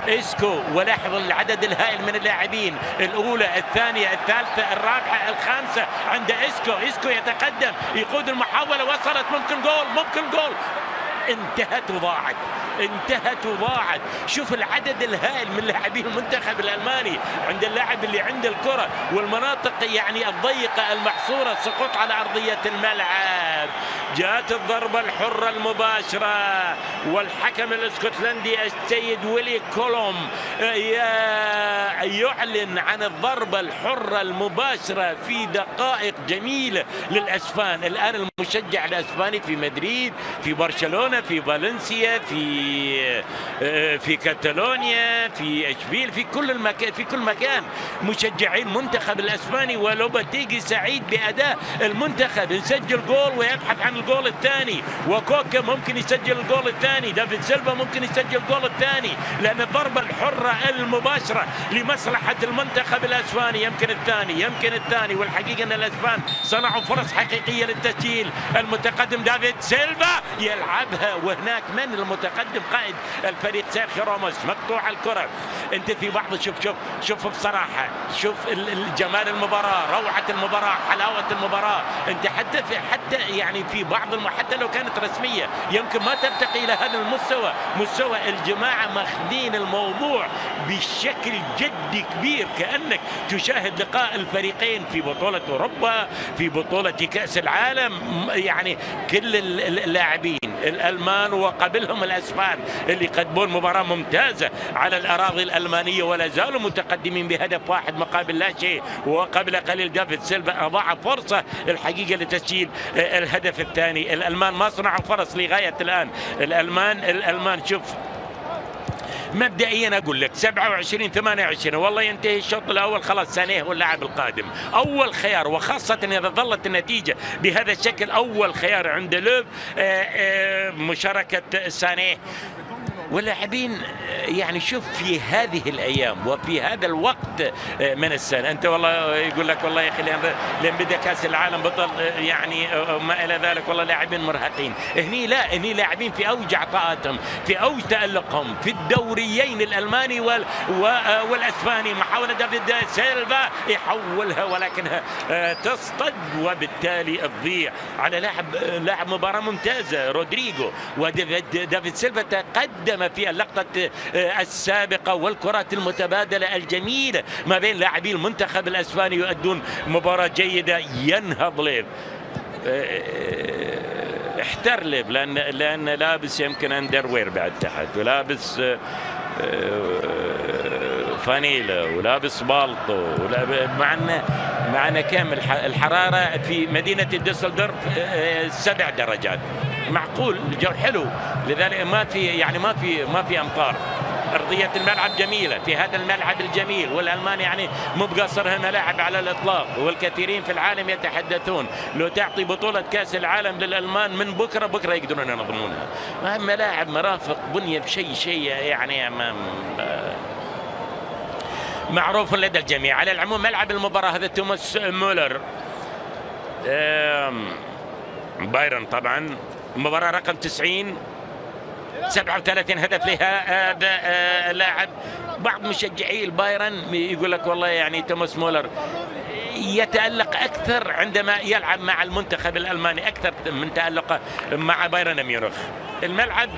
اسكو ولاحظ العدد الهائل من اللاعبين، الاولى الثانية الثالثة الرابعة الخامسة عند اسكو يتقدم يقود المحاولة، وصلت ممكن جول انتهت وضاعت. شوف العدد الهائل من لاعبين المنتخب الألماني عند اللاعب اللي عند الكرة، والمناطق يعني الضيقة المحصورة، السقوط على أرضية الملعب. جاءت الضربة الحرة المباشرة، والحكم الاسكتلندي السيد ويلي كولوم يعلن عن الضربة الحرة المباشرة في دقائق جميلة للأسبان. الآن المشجع الأسباني في مدريد، في برشلونة، في فالنسيا، في كاتالونيا، في اشبيل، في كل مكان مشجعين المنتخب الاسباني، ولوباتيجي سعيد باداء المنتخب. يسجل جول ويبحث عن الجول الثاني، وكوكا ممكن يسجل الجول الثاني، دافيد سيلفا ممكن يسجل الجول الثاني، لان الضربه الحره المباشره لمصلحه المنتخب الاسباني. يمكن الثاني والحقيقه ان الاسبان صنعوا فرص حقيقيه للتسجيل. المتقدم دافيد سيلفا يلعبها، وهناك من المتقدم قائد الفريق سيرخيو راموس. مقطوع الكره. انت في بعض شوف بصراحه، شوف جمال المباراه، روعه المباراه، حلاوه المباراه. انت حتى يعني في بعض حتى لو كانت رسميه يمكن ما ترتقي الى هذا المستوى، مستوى الجماعه ماخذين الموضوع بشكل جدي كبير، كانك تشاهد لقاء الفريقين في بطوله اوروبا، في بطوله كاس العالم. يعني كل اللاعبين الالمان وقبلهم الاسبان اللي قدمون مباراه ممتازه على الاراضي الالمانيه، ولا زالوا متقدمين بهدف واحد مقابل لا شيء. وقبل قليل دافيد سيلفا اضاع فرصه الحقيقه لتسجيل الهدف الثاني. الالمان ما صنعوا فرص لغايه الان. الالمان شوف مبدئيا اقول لك 27-28 والله ينتهي الشوط الاول، خلاص سانيه هو اللاعب القادم. اول خيار، وخاصه اذا ظلت النتيجه بهذا الشكل، اول خيار عند لوب مشاركه سانيه. واللاعبين يعني شوف في هذه الايام وفي هذا الوقت من السنه، انت والله يقول لك والله يا اخي لين بدا كاس العالم بطل يعني ما الى ذلك، والله لاعبين مرهقين. هني لا، هني لاعبين في اوج عطاءاتهم، في اوج تالقهم في الدوريين الالماني والاسباني. محاوله دافيد سيلفا يحولها ولكنها تصطد وبالتالي تضيع على لاعب مباراه ممتازه رودريجو. ودافيد سيلفا تقدم في اللقطة السابقة، والكرات المتبادلة الجميلة ما بين لاعبي المنتخب الأسباني يؤدون مباراة جيدة. ينهض ليف، احتر ليف لأن لابس يمكن أندروير بعد تحت، ولابس فانيلا، ولابس بالطو، معنا كم الحرارة في مدينة دوسلدورف 7 درجات. معقول الجو حلو، لذلك ما في امطار. ارضيه الملعب جميله في هذا الملعب الجميل، والالمان يعني مو بقصرها ملاعب على الاطلاق، والكثيرين في العالم يتحدثون لو تعطي بطوله كاس العالم للالمان من بكره يقدرون ينظمونها. ملاعب مرافق بنيه بشيء يعني معروف لدى الجميع. على العموم ملعب المباراه هذا توماس مولر، بايرن طبعا، مباراة رقم 90، 37 هدف لها هذا اللاعب. بعض مشجعي البايرن يقول لك والله يعني توماس مولر يتألق أكثر عندما يلعب مع المنتخب الألماني أكثر من تألقه مع بايرن ميونخ. الملعب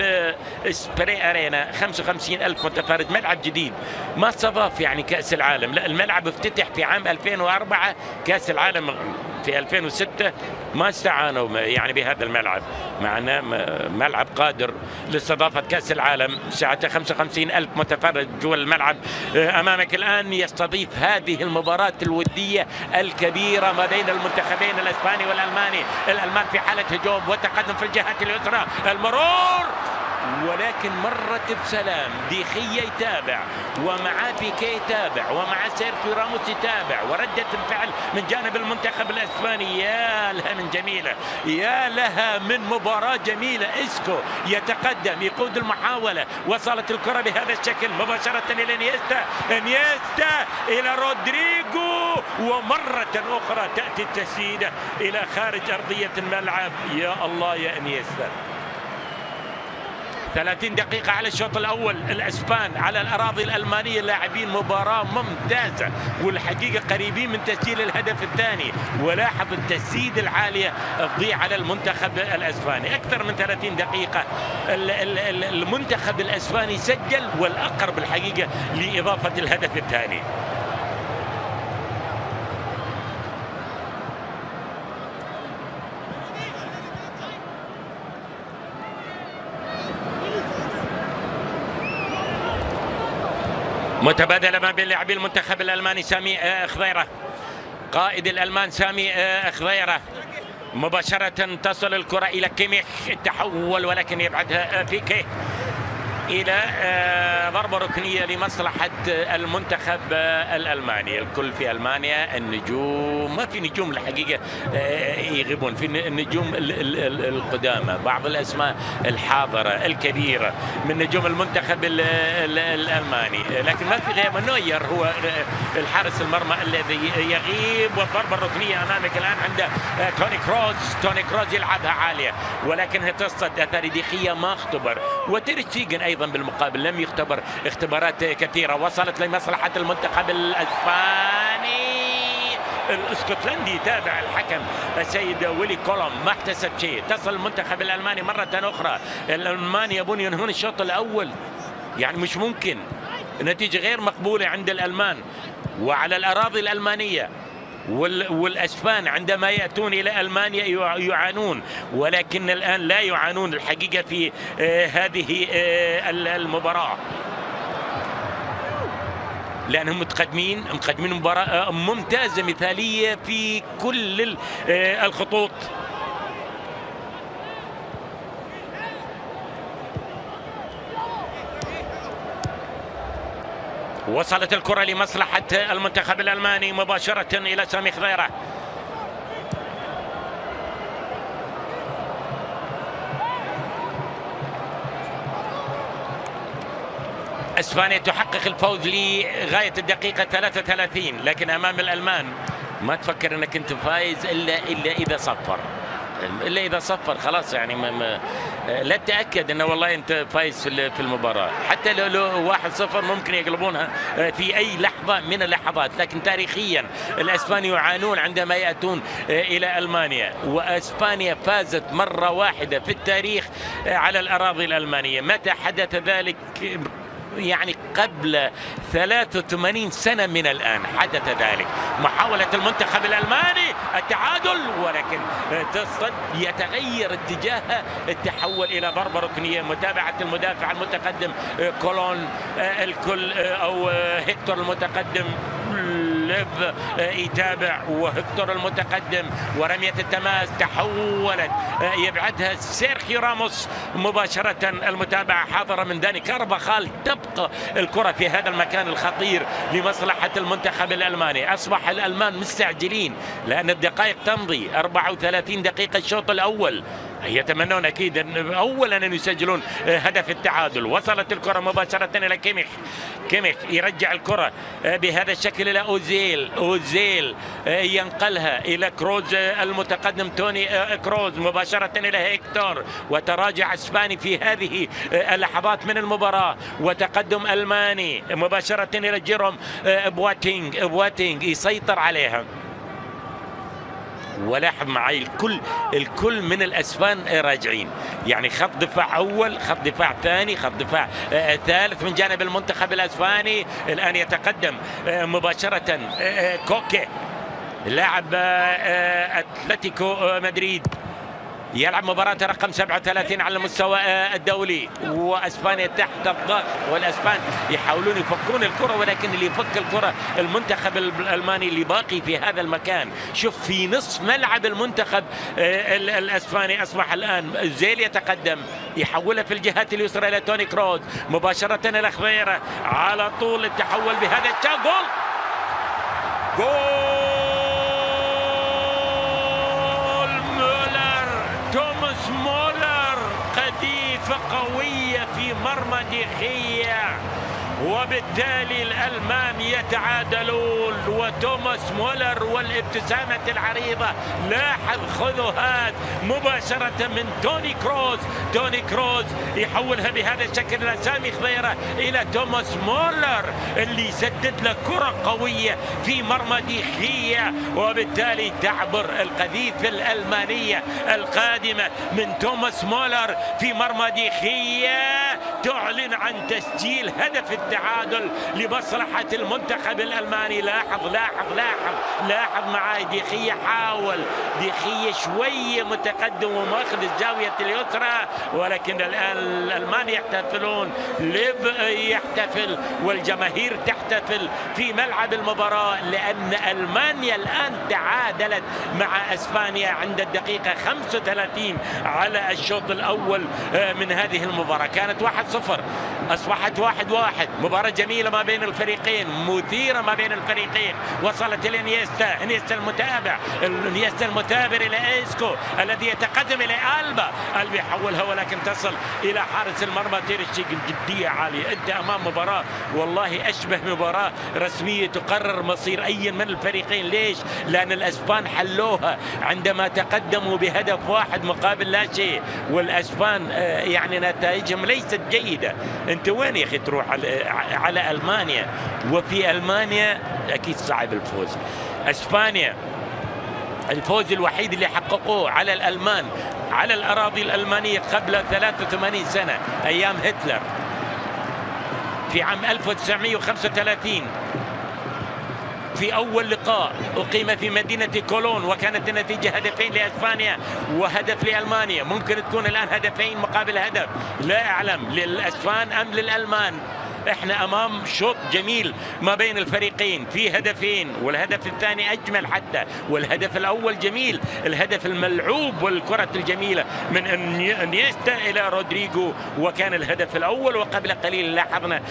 سبري أرينا 55,000 متفرج، ملعب جديد ما استضاف يعني كأس العالم. لا، الملعب افتتح في عام 2004، كأس العالم في 2006 ما استعانوا يعني بهذا الملعب، معنا ملعب قادر لاستضافة كأس العالم. ساعته 55,000 متفرج جوا الملعب. أمامك الآن يستضيف هذه المباراة الودية الكبيرة ما بين المنتخبين الإسباني والألماني. الألمان في حالة هجوم وتقدم في الجهة اليسرى، المرور ولكن مرت بسلام. ديخية يتابع، ومع بيكي يتابع، ومع سيرخيو راموس يتابع، وردة الفعل من جانب المنتخب الاسباني. يا لها من جميلة، يا لها من مباراة جميلة. اسكو يتقدم، يقود المحاولة، وصلت الكرة بهذا الشكل مباشرة إلى انيستا إلى رودريجو، ومرة أخرى تأتي التسديدة إلى خارج أرضية الملعب. يا الله يا انيستا. 30 دقيقة على الشوط الأول. الأسبان على الأراضي الألمانية لاعبين مباراة ممتازة، والحقيقة قريبين من تسجيل الهدف الثاني. ولاحظ التسديد العالية تضيع على المنتخب الأسباني. أكثر من 30 دقيقة المنتخب الأسباني سجل، والأقرب الحقيقة لإضافة الهدف الثاني. متبادلة ما بين لاعبي المنتخب الألماني. سامي خضيرة قائد الألمان، سامي خضيرة مباشرة تصل الكرة إلى كيميخ، التحول ولكن يبعدها بيكي إلى ضربة ركنية لمصلحة المنتخب الألماني. الكل في ألمانيا النجوم، ما في نجوم الحقيقة يغيبون، في النجوم القدامى، بعض الأسماء الحاضرة الكبيرة من نجوم المنتخب الألماني، لكن ما في غير نوير هو الحارس المرمى الذي يغيب. والضربة الركنية أمامك الآن عند توني كروز يلعبها عالية، ولكنها تصد أثر ديخية ما اختبر. وتير شتيجن أيضا بالمقابل لم يختبر اختبارات كثيرة. وصلت لمصلحة المنتخب الأسباني. الاسكتلندي يتابع الحكم السيد ويلي كولوم، ما احتسب شيء. تصل المنتخب الألماني مرة أخرى. الألمان يبون ينهون الشوط الأول، يعني مش ممكن، النتيجة غير مقبولة عند الألمان وعلى الأراضي الألمانية. والأسبان عندما يأتون إلى ألمانيا يعانون، ولكن الآن لا يعانون الحقيقة في هذه المباراة، لأنهم مقدمين مباراة ممتازة مثالية في كل الخطوط. وصلت الكرة لمصلحة المنتخب الألماني مباشرة إلى سامي خضيرة. اسبانيا تحقق الفوز لغاية الدقيقة 33، لكن أمام الألمان ما تفكر أنك أنت فايز إلا إذا صفر، إلا إذا صفر خلاص، يعني لا تتأكد أنه والله أنت فايز في المباراة. حتى لو 1-0 ممكن يقلبونها في أي لحظة من اللحظات، لكن تاريخيا الأسبان يعانون عندما يأتون إلى ألمانيا. وأسبانيا فازت مرة واحدة في التاريخ على الأراضي الألمانية. متى حدث ذلك؟ يعني قبل 83 سنة من الآن حدث ذلك. محاولة المنتخب الألماني التعادل، ولكن تصد يتغير اتجاهها، التحول إلى ضربة ركنية. متابعة المدافع المتقدم كولون، الكل أو هيكتور المتقدم يتابع، وهكتور المتقدم، ورمية التماس تحولت يبعدها سيرخيو راموس مباشرة. المتابعة حاضرة من داني كارفاخال. تبقى الكرة في هذا المكان الخطير لمصلحة المنتخب الألماني. أصبح الألمان مستعجلين لأن الدقائق تمضي، 34 دقيقة الشوط الأول. يتمنون أكيد أولا أن يسجلون هدف التعادل. وصلت الكرة مباشرة إلى كيميخ يرجع الكرة بهذا الشكل إلى أوزيل ينقلها إلى كروز المتقدم، توني كروز مباشرة إلى هيكتور. وتراجع اسباني في هذه اللحظات من المباراة، وتقدم ألماني مباشرة إلى جيروم بواتينغ يسيطر عليها. ولاحظ معي الكل من الأسبان راجعين، يعني خط دفاع أول، خط دفاع ثاني، خط دفاع ثالث من جانب المنتخب الأسباني. الآن يتقدم مباشرة كوكي لاعب أتلتيكو مدريد، يلعب مباراة رقم 37 على المستوى الدولي، واسبانيا تحت الضغط، والاسبان يحاولون يفكون الكرة، ولكن اللي يفك الكرة المنتخب الالماني اللي باقي في هذا المكان. شوف في نصف ملعب المنتخب الاسباني اصبح الان زيل يتقدم، يحولها في الجهات اليسرى الى توني كروز، مباشرة الى خبيرة على طول التحول بهذا الشوط. جول توماس مولر، قذيفة قوية في مرمى ديخية، وبالتالي الألمان يتعادلون. وتوماس مولر والابتسامة العريضة، لاحظ خذوهات مباشرة من توني كروز. توني كروز يحولها بهذا الشكل إلى سامي خضيرة إلى توماس مولر اللي يسدد له كرة قوية في مرمى ديخية، وبالتالي تعبر القذيفة الألمانية القادمة من توماس مولر في مرمى ديخية، تعلن عن تسجيل هدف التعادل لمصلحة المنتخب الألماني. لاحظ معاي ديخية، حاول ديخية شوية متقدم وماخذ الزاوية اليسرى، ولكن الآن الألمان يحتفلون، ليف يحتفل والجماهير تحتفل في ملعب المباراة، لأن ألمانيا الآن تعادلت مع أسبانيا عند الدقيقة 35 على الشوط الأول من هذه المباراة. كانت 1-0 أصبحت 1-1. مباراة جميلة ما بين الفريقين، مثيرة ما بين الفريقين. وصلت إنيستا المتابر إلى إيسكو الذي يتقدم إلى ألبا يحولها، ولكن تصل إلى حارس المرمى تير شتيجن. جدية عالية، أنت أمام مباراة والله أشبه مباراة رسمية تقرر مصير أي من الفريقين. ليش؟ لأن الأسبان حلوها عندما تقدموا بهدف 1 مقابل لا شيء، والأسبان يعني نتائجهم ليست جيدة. أنت وين يا أخي تروح على ألمانيا؟ وفي ألمانيا أكيد صعب الفوز. أسبانيا الفوز الوحيد اللي حققوه على الألمان على الأراضي الألمانية قبل 83 سنة أيام هتلر في عام 1935 في أول لقاء أقيم في مدينة كولون، وكانت النتيجة 2 لأسبانيا و1 لألمانيا. ممكن تكون الآن 2 مقابل هدف، لا أعلم للأسبان أم للألمان. احنا امام شوط جميل ما بين الفريقين، في هدفين والهدف الثاني اجمل حتى، والهدف الاول جميل، الهدف الملعوب والكرة الجميلة من انيستا الى رودريجو، وكان الهدف الاول. وقبل قليل لاحظنا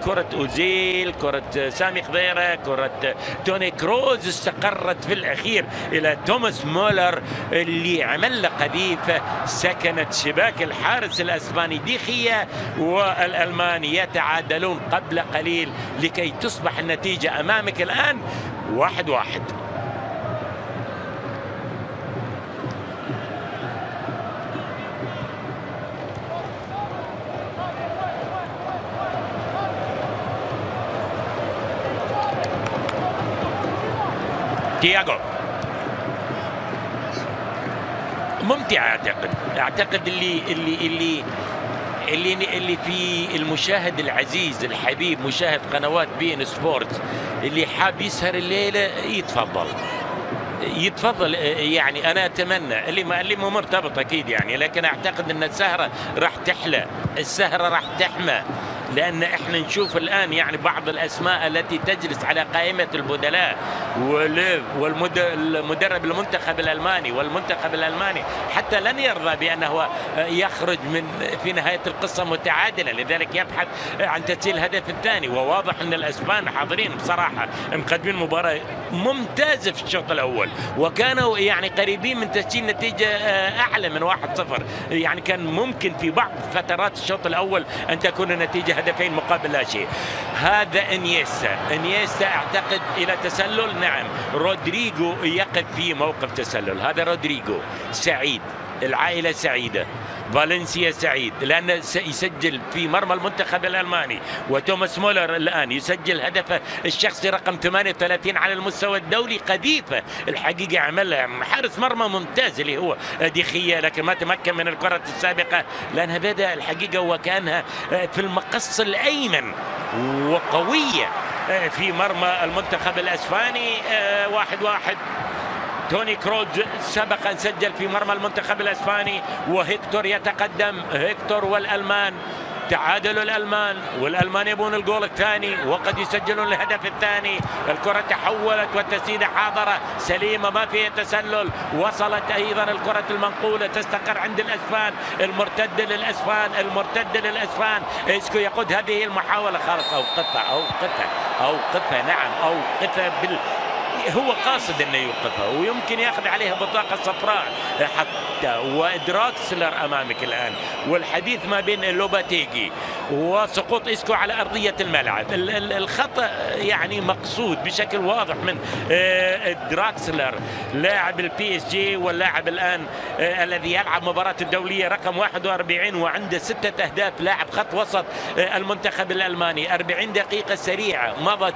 كرة اوزيل، كرة سامي خضيرة، كرة توني كروز استقرت في الاخير الى توماس مولر اللي عمل له قذيفة سكنت شباك الحارس الاسباني ديخية، والالمان يتعادلون قبل قليل لكي تصبح النتيجة أمامك الآن 1-1. تياغو ممتع، أعتقد اللي في المشاهد العزيز الحبيب مشاهد قنوات بين سبورت اللي حاب يسهر الليلة يتفضل. يعني أنا أتمنى اللي مو مرتبط أكيد يعني، لكن أعتقد أن السهرة راح تحلى، السهرة راح تحمى، لأن إحنا نشوف الآن يعني بعض الأسماء التي تجلس على قائمة البدلاء والمدرب المنتخب الألماني، والمنتخب الألماني حتى لن يرضى بأنه يخرج في نهاية القصة متعادلة، لذلك يبحث عن تسجيل الهدف الثاني. وواضح أن الأسبان حاضرين بصراحة، مقدمين مباراة ممتازة في الشوط الأول، وكانوا يعني قريبين من تسجيل نتيجة أعلى من 1-0. يعني كان ممكن في بعض فترات الشوط الأول أن تكون النتيجة 2 مقابل لا شيء. هذا انيستا اعتقد الى تسلل. نعم، رودريجو يقف في موقف تسلل. هذا رودريجو سعيد، العائلة سعيدة، فالنسيا سعيد، لأنه يسجل في مرمى المنتخب الألماني. وتوماس مولر الآن يسجل هدفه الشخصي رقم 38 على المستوى الدولي. قذيفة الحقيقة عملها، حارس مرمى ممتاز اللي هو ديخية، لكن ما تمكن من الكرة السابقة لأنها بدأ الحقيقة وكانها في المقص الأيمن وقوية في مرمى المنتخب الأسباني. 1-1. توني كروز سبق أن سجل في مرمى المنتخب الأسباني، وهيكتور يتقدم. هيكتور والألمان تعادلوا الألمان، والألمان يبون الجول الثاني وقد يسجلون الهدف الثاني. الكرة تحولت والتسديدة حاضرة سليمة ما فيها تسلل. وصلت أيضا الكرة المنقولة تستقر عند الأسبان. المرتدة للأسبان، المرتدة للأسبان. إسكو يقود هذه المحاولة خالص. أوقفها نعم أوقفها هو قاصد انه يوقفها ويمكن ياخذ عليها بطاقه صفراء حتى. ودراكسلر امامك الان، والحديث ما بين لوباتيجي وسقوط إسكو على ارضيه الملعب. الخطا يعني مقصود بشكل واضح من دراكسلر لاعب البي اس جي، واللاعب الان الذي يلعب مباراه الدوليه رقم 41 وعنده 6 أهداف. لاعب خط وسط المنتخب الالماني. 40 دقيقه سريعه مضت،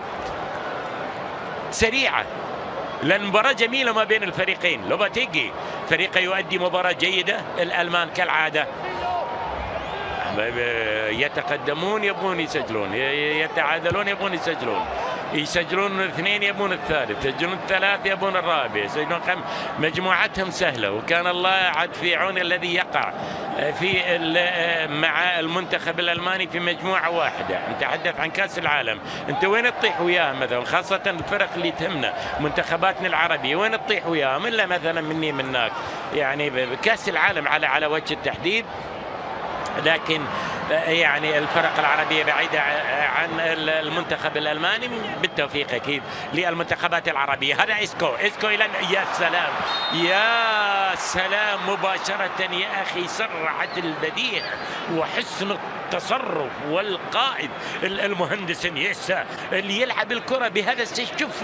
سريعة، لأن مباراة جميلة ما بين الفريقين. لوباتيجي فريقه يؤدي مباراة جيدة، الألمان كالعادة يتقدمون يبون يسجلون، يتعادلون يبون يسجلون 2 يبون الثالث، يسجلون 3 يبون الرابع، يسجلون 5. مجموعتهم سهلة، وكان الله عاد في عون الذي يقع في مع المنتخب الألماني في مجموعة واحدة. نتحدث عن كأس العالم، انت وين تطيح وياهم مثلا، خاصة الفرق اللي تهمنا منتخباتنا العربية، وين تطيح وياهم الا مثلا مني منك يعني بكأس العالم على وجه التحديد. لكن يعني الفرق العربية بعيدة عن المنتخب الألماني، بالتوفيق أكيد للمنتخبات العربية. هذا إسكو إلى يا سلام يا سلام مباشرة يا أخي، سرعة البديع وحسن التصرف والقائد المهندس انيستا اللي يلعب الكرة بهذا شوف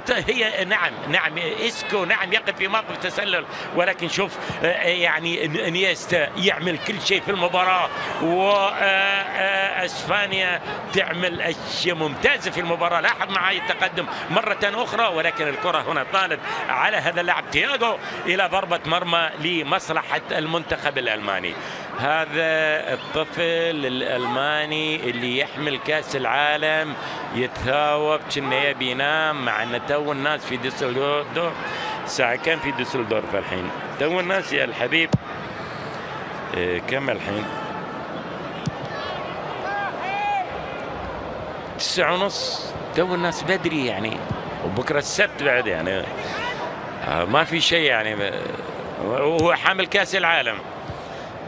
هي نعم إسكو نعم يقف في موقف تسلل، ولكن شوف يعني انيستا يعمل كل شيء في المباراة، واسبانيا تعمل اشياء ممتازه في المباراه. لاحظ معي التقدم مره اخرى، ولكن الكره هنا طالت على هذا اللاعب تياغو الى ضربه مرمى لمصلحه المنتخب الالماني. هذا الطفل الالماني اللي يحمل كاس العالم يتثاوب كأنه يبي ينام، مع ان تو الناس في دوسلدورف ساعه كان في دوسلدورف الحين تو الناس يا الحبيب كم الحين 9:30 تو الناس بدري يعني، وبكره السبت بعد يعني ما في شيء يعني، وهو حامل كاس العالم.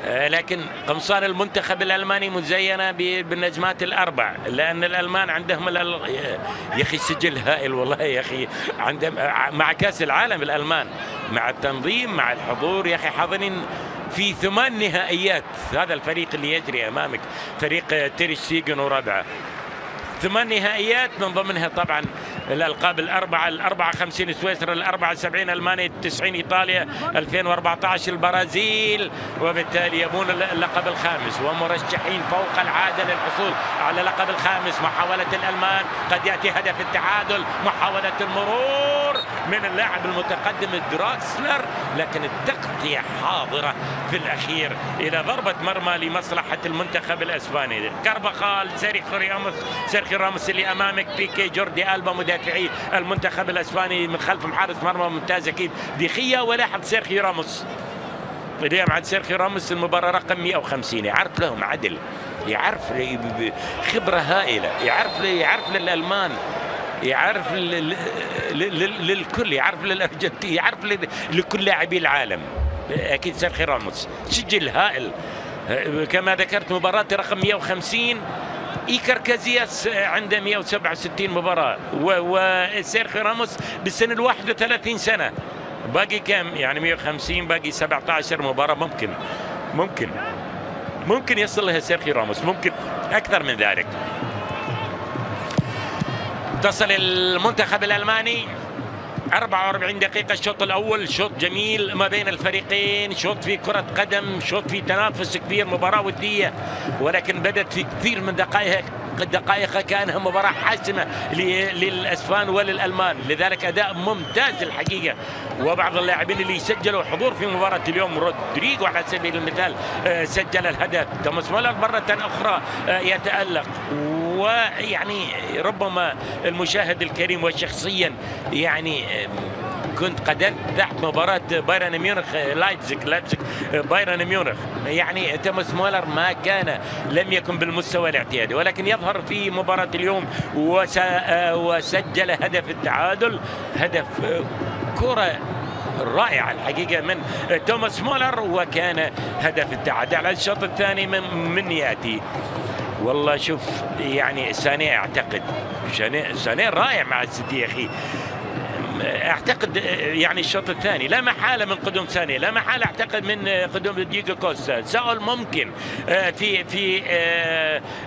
لكن قمصان المنتخب الالماني مزينه بالنجمات الاربع، لان الالمان عندهم يا اخي سجل هائل والله يا اخي، عندهم مع كاس العالم الالمان مع التنظيم مع الحضور يا اخي، حاضرين في 8 نهائيات. هذا الفريق اللي يجري امامك فريق تير شتيجن وربعه، 8 نهائيات من ضمنها طبعا الالقاب الاربعه 50 سويسرا، 74 المانيا، 90 ايطاليا، 2014 البرازيل، وبالتالي يبون اللقب الخامس ومرشحين فوق العاده للحصول على اللقب الخامس. محاوله الالمان قد ياتي هدف التعادل، محاوله المرور من اللاعب المتقدم دراكسلر، لكن التغطيه حاضره في الاخير الى ضربه مرمى لمصلحه المنتخب الاسباني. كارفاخال، سيرخيو راموس اللي امامك، بيكي، جوردي ألبا مدافعي المنتخب الاسباني، من خلفهم حارس مرمى ممتاز اكيد ديخيا. ولاحظ سيرخيو راموس اليوم عند سيرخيو راموس المباراه رقم 150، يعرف لهم عدل، يعرف خبره هائله، يعرف للالمان، يعرف للكل، يعرف للارجنتين، يعرف لكل لاعبي العالم. اكيد سيرخيو راموس سجل هائل كما ذكرت، مباراه رقم 150. إيكار كازياس عنده 167 مباراة، وسيرخيو راموس بالسن 31 سنة، باقي كم يعني 150، باقي 17 مباراة. ممكن يصل لها سيرخيو راموس، ممكن أكثر من ذلك. تصل المنتخب الألماني 44 دقيقة الشوط الأول، شوط جميل ما بين الفريقين، شوط في كرة قدم، شوط في تنافس كبير، مباراة ودية، ولكن بدت في كثير من دقائق كانها مباراة حاسمة للأسبان وللألمان، لذلك أداء ممتاز الحقيقة. وبعض اللاعبين اللي سجلوا حضور في مباراة اليوم، رودريغو على سبيل المثال سجل الهدف، توماس مولر مرة أخرى يتألق. ويعني ربما المشاهد الكريم وشخصيا يعني كنت قدرت تحت مباراة بايرن ميونخ لايبزيج بايرن ميونخ. يعني توماس مولر ما كان لم يكن بالمستوى الاعتيادي، ولكن يظهر في مباراة اليوم وسجل هدف التعادل، هدف كرة رائعة الحقيقة من توماس مولر، وكان هدف التعادل. على الشوط الثاني من يأتي والله شوف يعني سانيه، اعتقد سانيه رائع مع السيتي يا اخي. اعتقد يعني الشوط الثاني لا محاله من قدوم سانيه، لا محاله اعتقد من قدوم دييغو كوستا. سؤال ممكن في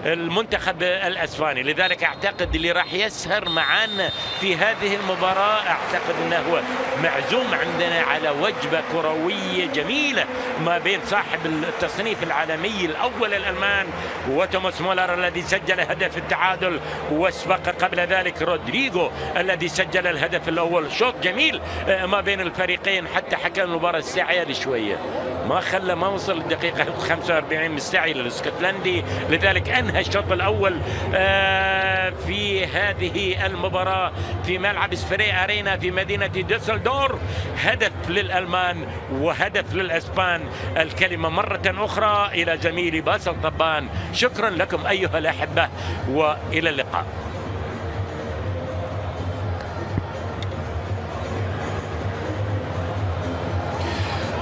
المنتخب الاسباني، لذلك اعتقد اللي راح يسهر معنا في هذه المباراه اعتقد انه هو معزوم عندنا على وجبه كرويه جميله ما بين صاحب التصنيف العالمي الاول الالمان وتوماس مولر الذي سجل هدف التعادل، وسبق قبل ذلك رودريغو الذي سجل الهدف الاول. شوط جميل ما بين الفريقين، حتى حكم المباراة استعجل شوية، ما وصل الدقيقة 45 مستعجل الاسكتلندي، لذلك انهى الشوط الاول في هذه المباراة في ملعب سفري ارينا في مدينة دوسلدورف. هدف للالمان وهدف للاسبان. الكلمة مرة اخرى الى زميلي باسل طبان، شكرا لكم ايها الاحبة والى اللقاء.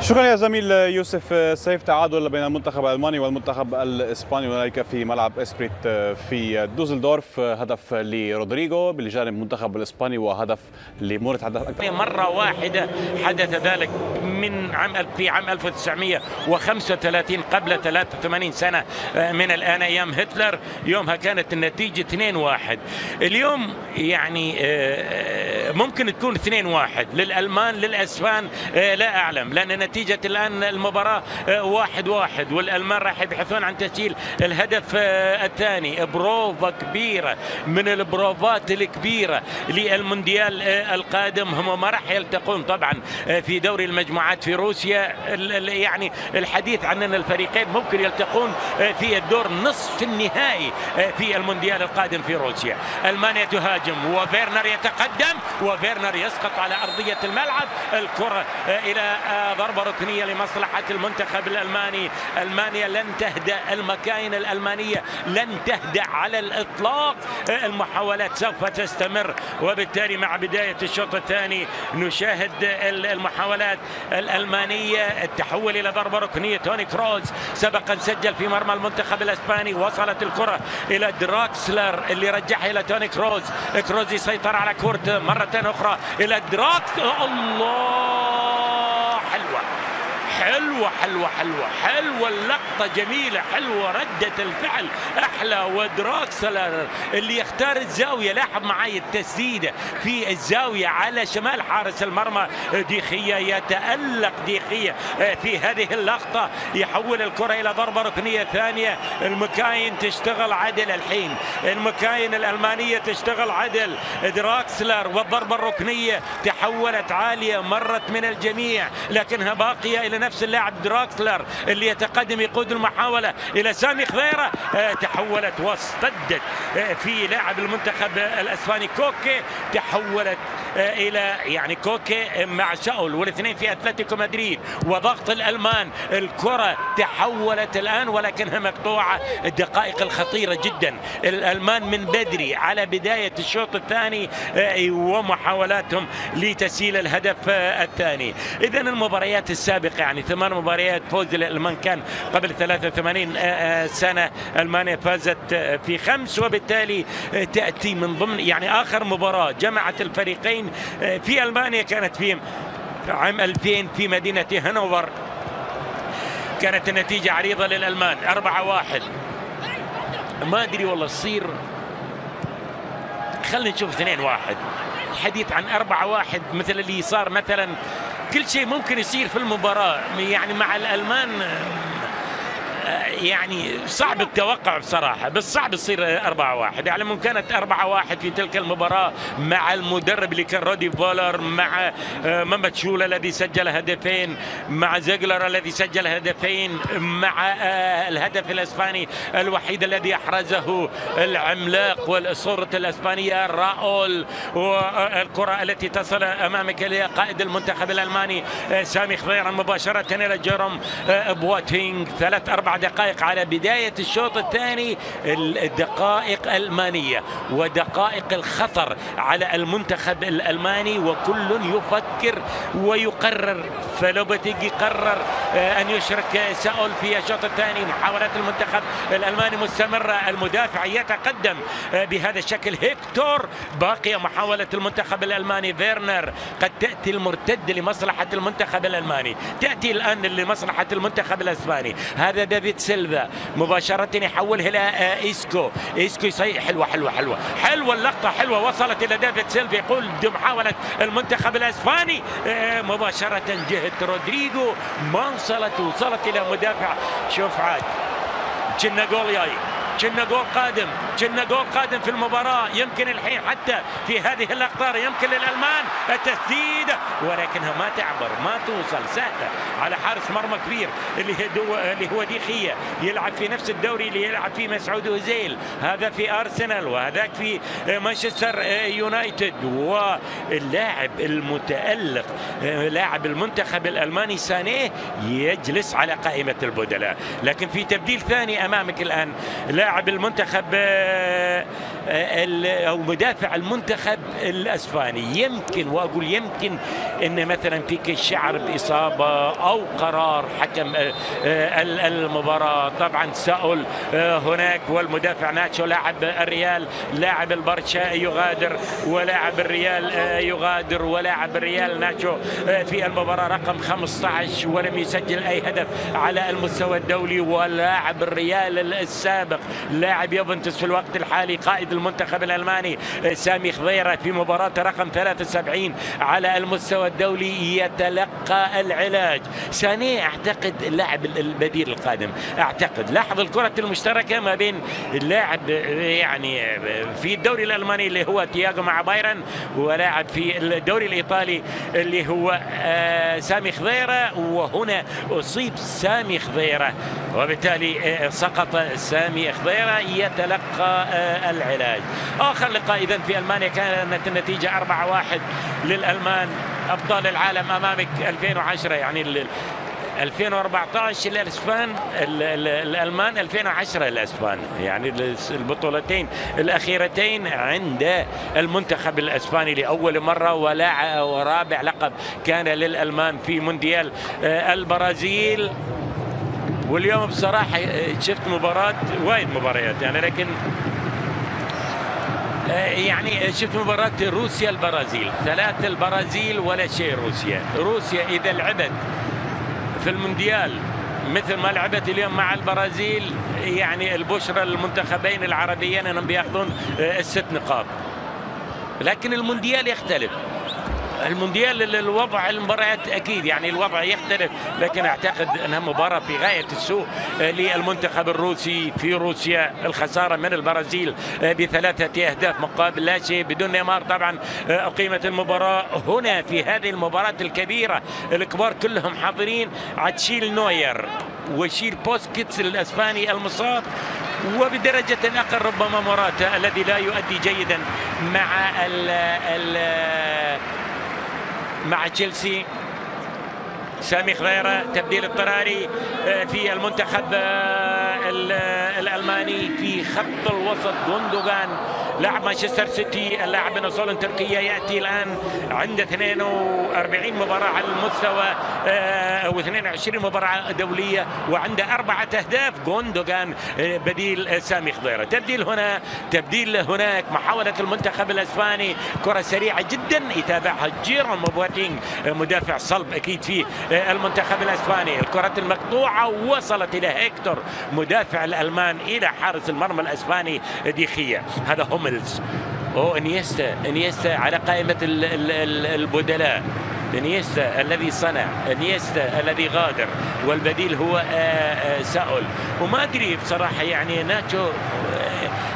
شكرا يا زميل يوسف سيف. تعادل بين المنتخب الألماني والمنتخب الإسباني وذلك في ملعب إسبريت في دوزلدورف. هدف لرودريغو بالجانب المنتخب الإسباني وهدف لموريت. مرة واحدة حدث ذلك في عام 1935 قبل 83 سنة من الآن، أيام هتلر. يومها كانت النتيجة 2-1. اليوم يعني ممكن تكون 2-1 للألمان، للأسبان لا أعلم، لأن نتيجة الآن المباراة 1-1 والألمان راح يبحثون عن تسجيل الهدف الثاني. بروفا كبيرة من البروفات الكبيرة للمونديال القادم. هم ما راح يلتقون طبعا في دوري المجموعات في روسيا، يعني الحديث عن أن الفريقين ممكن يلتقون في الدور نصف النهائي في المونديال القادم في روسيا. ألمانيا تهاجم وفيرنر يتقدم وفيرنر يسقط على أرضية الملعب. الكرة إلى ضربة ركنية لمصلحة المنتخب الألماني. ألمانيا لن تهدأ، المكاين الألمانية لن تهدأ على الإطلاق. المحاولات سوف تستمر، وبالتالي مع بداية الشوط الثاني نشاهد المحاولات الألمانية. التحول إلى ضربة ركنية. توني كروز سبقا سجل في مرمى المنتخب الأسباني. وصلت الكرة إلى دراكسلر اللي رجعها إلى توني كروز. كروز يسيطر على كورته مرة أخرى إلى الله. حلوة اللقطة جميلة، حلوة ردة الفعل أحلى. ودراكسلر اللي يختار الزاوية، لاحظ معي التسديدة في الزاوية على شمال حارس المرمى ديخية. يتألق ديخية في هذه اللقطة، يحول الكرة إلى ضربة ركنية ثانية. المكاين تشتغل عدل الحين، المكاين الألمانية تشتغل عدل. دراكسلر والضربة الركنية تحولت عالية، مرت من الجميع لكنها باقية إلى نفس اللاعب دراكسلر اللي يتقدم يقود المحاولة إلى سامي خضيرة. تحولت واصطدت في لاعب المنتخب الأسباني كوكي. تحولت إلى يعني كوكي مع شاول والاثنين في أتلتيكو مدريد وضغط الألمان. الكرة تحولت الآن ولكنها مقطوعة. الدقائق الخطيرة جدا الألمان من بدري على بداية الشوط الثاني ومحاولاتهم لتسجيل الهدف الثاني. إذا المباريات السابقة يعني 8 مباريات فوز الألمان كان قبل 83 سنة. ألمانيا فازت في 5، وبالتالي تأتي من ضمن يعني آخر مباراة جمعت الفريقين في ألمانيا كانت في عام 2000 في مدينة هانوفر. كانت النتيجة عريضة للألمان 4-1. ما أدري والله تصير، خلينا نشوف 2-1. الحديث عن 4-1 مثل اللي صار مثلا، كل شيء ممكن يصير في المباراة يعني مع الألمان. يعني صعب التوقع بصراحة، بس صعب تصير 4-1. يعني ممكن كانت 4-1 في تلك المباراة مع المدرب اللي كان رودي فولر، مع محمد شولة الذي سجل هدفين، مع زيغلر الذي سجل هدفين، مع الهدف الاسباني الوحيد الذي احرزه العملاق والاسطورة الاسبانية راؤول، والكرة التي تصل امامك لقائد المنتخب الالماني سامي خضيره مباشرة الى جيروم بواتينغ. 3-4 دقائق على بداية الشوط الثاني، الدقائق المانية ودقائق الخطر على المنتخب الألماني، وكل يفكر ويقرر. فلوبتيجي قرر أن يشرك ساول في الشوط الثاني. محاولات المنتخب الألماني مستمرة، المدافع يتقدم بهذا الشكل هيكتور. باقية محاولة المنتخب الألماني، فيرنر قد تأتي المرتد لمصلحة المنتخب الألماني، تأتي الآن لمصلحة المنتخب الأسباني. هذا دافيد سيلفا مباشرة يحولها إلى إيسكو يصيح. حلوة اللقطة، حلوة، وصلت إلى دافيد سيلفا، يقول محاولة المنتخب الأسباني مباشرة جهة رودريجو، ما وصلت إلى مدافع. شوف عاد كنا جول جاي، كنا جول قادم في المباراة. يمكن الحين حتى في هذه الأقطار يمكن للألمان التسديد، ولكنها ما تعبر، ما توصل سهلة على حارس مرمى كبير اللي هو ديخية، يلعب في نفس الدوري اللي يلعب فيه مسعود أوزيل، هذا في أرسنال وهذاك في مانشستر يونايتد. واللاعب المتألق لاعب المنتخب الألماني سانيه يجلس على قائمة البدلاء. لكن في تبديل ثاني أمامك الآن، لاعب المنتخب أو مدافع المنتخب الأسباني. يمكن وأقول يمكن أن مثلا فيك الشعر بإصابة أو قرار حكم المباراة. طبعا ساول هناك، والمدافع ناتشو لاعب الريال، لاعب البرشا يغادر، ولاعب الريال يغادر، ولاعب الريال ناتشو في المباراة رقم 15 ولم يسجل أي هدف على المستوى الدولي. ولاعب الريال السابق لاعب يوفنتوس في الوقت الحالي قائد المنتخب الألماني سامي خضيره في مباراة رقم 73 على المستوى الدولي يتلقى العلاج. سانيه اعتقد اللاعب البديل القادم، اعتقد. لاحظ الكرة المشتركة ما بين اللاعب يعني في الدوري الألماني اللي هو تياغو مع بايرن، ولاعب في الدوري الإيطالي اللي هو سامي خضيره، وهنا أصيب سامي خضيره وبالتالي سقط سامي خضيره يتلقى العلاج. آخر لقاء إذن في ألمانيا كانت النتيجة 4-1 للألمان، أبطال العالم أمامك 2010 يعني 2014 للأسبان، الألمان 2010 للأسبان، يعني البطولتين الأخيرتين عند المنتخب الأسباني لأول مرة، ورابع لقب كان للألمان في مونديال البرازيل. واليوم بصراحة شفت وايد مباريات يعني، لكن يعني شفت مباراة روسيا البرازيل، 3 البرازيل ولا شيء روسيا إذا لعبت في المونديال مثل ما لعبت اليوم مع البرازيل، يعني البشرى للمنتخبين العربيين انهم بياخذون 6 نقاط. لكن المونديال يختلف، المونديال الوضع المباريات اكيد يعني الوضع يختلف، لكن اعتقد انها مباراه في غايه السوء للمنتخب الروسي في روسيا. الخساره من البرازيل ب3 أهداف مقابل لا شيء بدون نيمار. طبعا اقيمت المباراه هنا في هذه المباراه الكبيره، الكبار كلهم حاضرين، عتشيل نوير وشيل بوسكيتس الاسباني المصاب، وبدرجه اقل ربما موراتا الذي لا يؤدي جيدا مع تشيلسي. سامي خضيره تبديل اضطراري في المنتخب الألماني. في خط الوسط غوندوغان لاعب مانشستر سيتي، اللاعب من اصول تركية، ياتي الان عند 42 مباراة على المستوى و22 مباراة دولية وعنده 4 أهداف. غوندوغان بديل سامي خضيره. تبديل هنا تبديل هناك. محاولة المنتخب الاسباني، كرة سريعة جدا يتابعها جيروم بواتينغ مدافع صلب اكيد في المنتخب الاسباني. الكرة المقطوعة وصلت الى هيكتور مدافع الالمان الى حارس المرمى الاسباني ديخية. هذا هوملز. انيستا على قائمة البدلاء. انيستا الذي صنع، انيستا الذي غادر، والبديل هو ساول. وما ادري بصراحه يعني ناتشو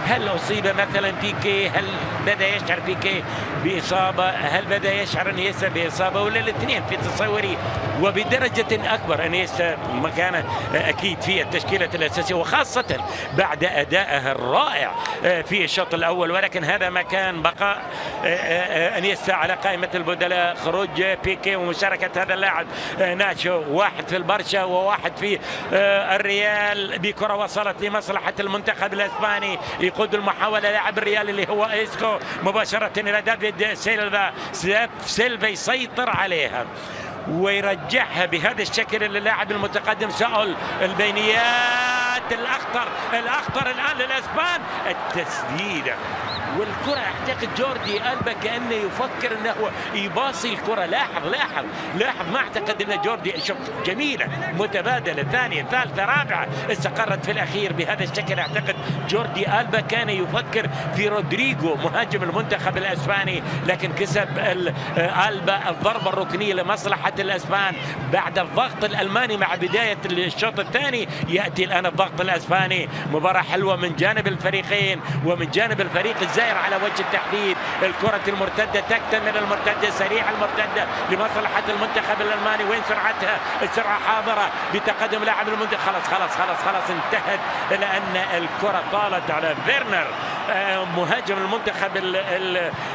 هل اصيب مثلا بيكي؟ هل بدا يشعر بيكي باصابه؟ هل بدا يشعر انيستا باصابه؟ ولا الاثنين في تصوري وبدرجه اكبر انيستا مكانه اكيد في التشكيله الاساسيه، وخاصه بعد ادائه الرائع في الشوط الاول. ولكن هذا مكان بقاء انيستا على قائمه البدلاء، خروج بيكي ومشاركه هذا اللاعب ناتشو، واحد في البرشا وواحد في الريال، بكره وصلت لمصلحه المنتخب الاسباني. يقود المحاوله لاعب الريال اللي هو إسكو مباشره الى دافيد سيلفا. سيلفا يسيطر عليها ويرجعها بهذا الشكل للاعب المتقدم ساول. البينيات الاخطر الان للاسبان، التسديده والكرة. اعتقد جوردي ألبا كأنه يفكر انه يباصي الكرة. لاحظ ما اعتقد ان جوردي، شوف جميلة متبادلة، ثانية ثالثة رابعة استقرت في الأخير بهذا الشكل. اعتقد جوردي ألبا كان يفكر في رودريغو مهاجم المنتخب الأسباني، لكن كسب ألبا الضربة الركنية لمصلحة الأسبان بعد الضغط الألماني مع بداية الشوط الثاني. يأتي الآن الضغط الأسباني. مباراة حلوة من جانب الفريقين ومن جانب الفريق الزائر على وجه التحديد. الكرة المرتدة تكتمل المرتدة سريعة، المرتدة لمصلحة المنتخب الألماني. وين سرعتها؟ السرعة حاضرة بتقدم لاعب المنتخب. خلاص انتهت، لأن الكرة طالت على فيرنر مهاجم المنتخب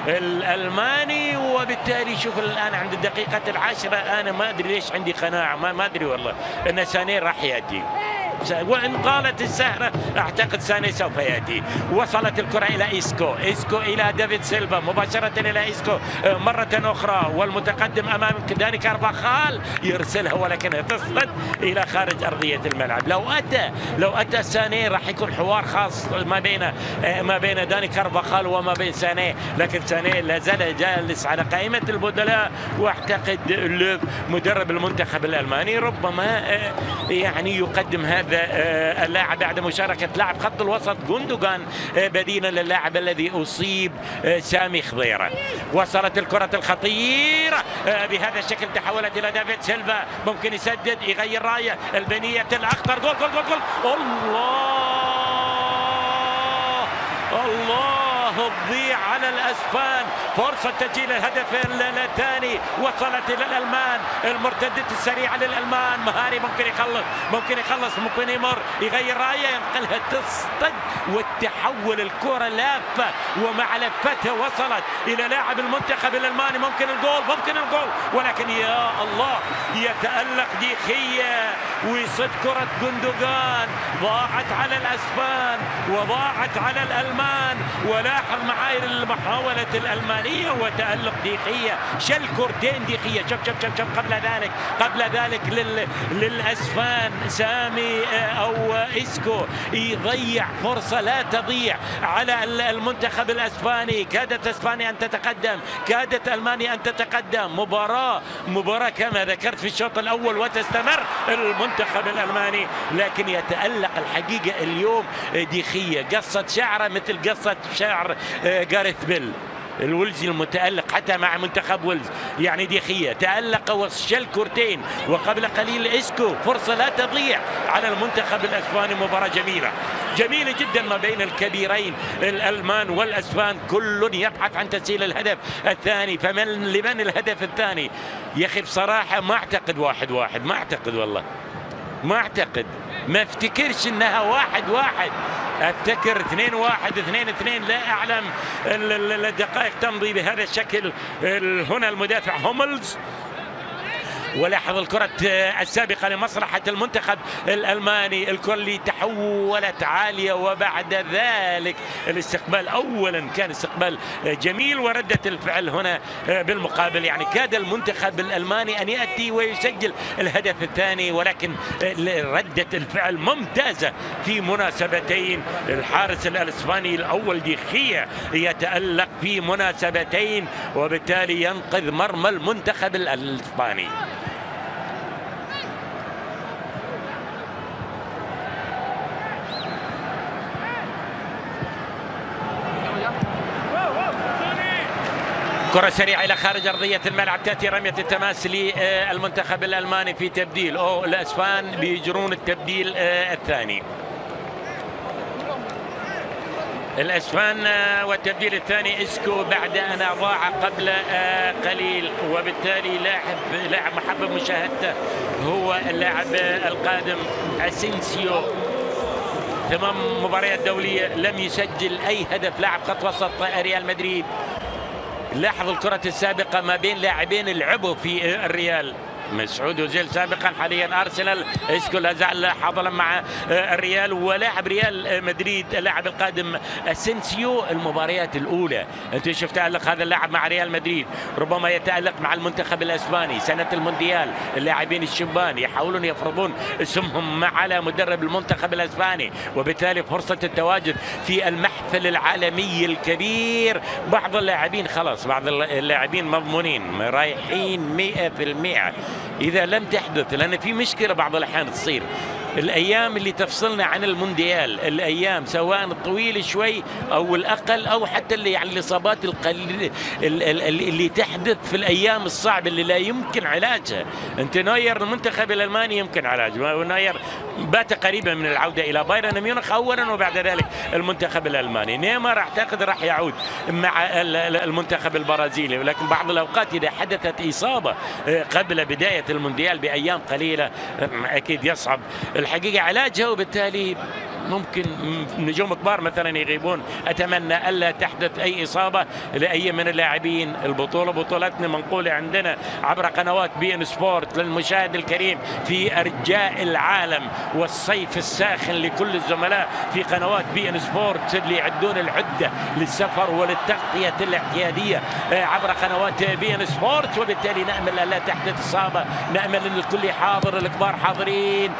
الألماني. وبالتالي شوف الآن عند الدقيقة 10 أنا ما أدري ليش عندي قناعة، ما أدري والله أن سانيه راح يأتي، وإن طالت السهرة أعتقد ساني سوف يأتي. وصلت الكرة إلى إسكو إلى دافيد سيلفا، مباشرة إلى إسكو مرة أخرى، والمتقدم أمام داني كارفاخال يرسلها ولكنها تصل إلى خارج أرضية الملعب. لو أتى ساني راح يكون حوار خاص ما بين داني كارفاخال وما بين ساني، لكن ساني لا زال جالس على قائمة البدلاء. واعتقد مدرب المنتخب الألماني ربما يعني يقدم هذا اللاعب بعد مشاركة لاعب خط الوسط جوندوغان بديلا للاعب الذي أصيب سامي خضيرة. وصلت الكرة الخطيرة بهذا الشكل، تحولت إلى دافيد سيلفا، ممكن يسدد يغير راية. البنية الأخضر، جول. الله تضيع على الأسبان فرصة تسجيل الهدف الثاني. وصلت إلى الألمان، المرتدة السريعة للألمان. مهاري ممكن يخلص ممكن يمر يغير راية ينقلها تصطد والتحول الكرة لافة، ومع لفتها وصلت إلى لاعب المنتخب الألماني. ممكن الجول ولكن يا الله يتألق ديخية ويصد كرة جوندوغان. ضاعت على الأسبان وضاعت على الألمان. ولاحظ معاي المحاولة الألمانية وتألق ديخية، شل كرتين ديخية. شوف قبل ذلك للأسبان سامي أو إسكو يضيع فرصة لا تضيع على المنتخب الأسباني. كادت أسبانيا أن تتقدم، كادت ألمانيا أن تتقدم. مباراة كما ذكرت في الشوط الأول وتستمر المنتخب الألماني، لكن يتألق الحقيقة اليوم ديخية. قصة شعره مثل قصة شعر غاريث بيل الولزي المتألق حتى مع منتخب ويلز. يعني ديخية تألق وشل كورتين، وقبل قليل إسكو. فرصة لا تضيع على المنتخب الأسباني. مباراة جميلة جدا ما بين الكبيرين الألمان والأسبان، كل يبحث عن تسجيل الهدف الثاني. لمن الهدف الثاني يا أخي؟ بصراحة ما أعتقد 1-1، ما أعتقد والله، ما أعتقد، ما افتكرش انها 1-1، افتكر 2-1 2-2. لا اعلم، الدقائق تمضي بهذا الشكل. هنا المدافع هوملز، ولاحظ الكرة السابقة لمصلحة المنتخب الألماني. الكرة اللي تحولت عالية، وبعد ذلك الاستقبال أولا كان استقبال جميل، وردة الفعل هنا بالمقابل. يعني كاد المنتخب الألماني أن يأتي ويسجل الهدف الثاني، ولكن ردة الفعل ممتازة في مناسبتين. الحارس الأسباني الأول ديخية يتألق في مناسبتين، وبالتالي ينقذ مرمى المنتخب الأسباني. كرة سريعة إلى خارج أرضية الملعب، تأتي رمية التماس للمنتخب الألماني في تبديل، الأسبان بيجرون التبديل الثاني. الأسبان والتبديل الثاني إسكو بعد أن ضاع قبل قليل، وبالتالي لاعب محبب مشاهدته هو اللاعب القادم أسينسيو. 8 مباريات دولية لم يسجل أي هدف، لاعب خط وسط ريال مدريد. لاحظوا الكرة السابقة ما بين لاعبين لعبوا في الريال، مسعود أوزيل سابقا، حاليا أرسنال. إسكو لا زال حاضرا مع الريال، ولاعب ريال مدريد اللاعب القادم أسينسيو. المباريات الأولى أنت شفت تألق هذا اللاعب مع ريال مدريد، ربما يتألق مع المنتخب الأسباني. سنة المونديال اللاعبين الشبان يحاولون يفرضون اسمهم على مدرب المنتخب الأسباني، وبالتالي فرصة التواجد في المحفل العالمي الكبير. بعض اللاعبين خلاص، بعض اللاعبين مضمونين رايحين 100%. إذا لم تحدث، لأن في مشكلة بعض الأحيان تصير، الأيام اللي تفصلنا عن المونديال، الأيام سواء الطويل شوي أو الأقل، أو حتى اللي يعني الإصابات القليلة اللي تحدث في الأيام الصعبة اللي لا يمكن علاجها. أنت نوير المنتخب الألماني يمكن علاجه، نوير بات قريبا من العودة إلى بايرن ميونخ أولا، وبعد ذلك المنتخب الألماني. نيمار أعتقد راح يعود مع المنتخب البرازيلي، ولكن بعض الأوقات إذا حدثت إصابة قبل بداية المونديال بأيام قليلة أكيد يصعب الحقيقة علاجها، وبالتالي ممكن نجوم كبار مثلا يغيبون. أتمنى ألا تحدث أي إصابة لأي من اللاعبين. البطولة بطولتنا منقولة عندنا عبر قنوات بي إن سبورت للمشاهد الكريم في أرجاء العالم، والصيف الساخن لكل الزملاء في قنوات بي إن سبورت اللي يعدون العدة للسفر وللتغطية الاعتيادية عبر قنوات بي إن سبورت، وبالتالي نأمل ألا تحدث إصابة، نأمل أن الكل حاضر، الكبار حاضرين،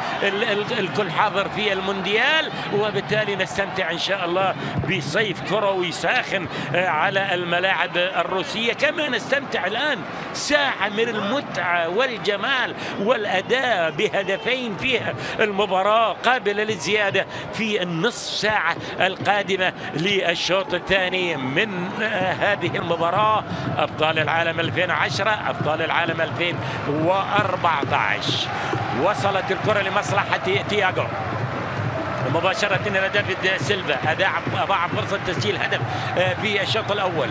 الكل حاضر في المونديال، وبالتالي نستمتع إن شاء الله بصيف كروي ساخن على الملاعب الروسية، كما نستمتع الآن ساعة من المتعة والجمال والأداء بهدفين فيها المباراة قابلة للزيادة في النصف ساعة القادمة للشوط الثاني من هذه المباراة. أبطال العالم 2010، أبطال العالم 2014. وصلت الكرة لمصلحة تياغو مباشرة إلى دافيد سيلفا، أضاع فرصة تسجيل هدف في الشوط الأول.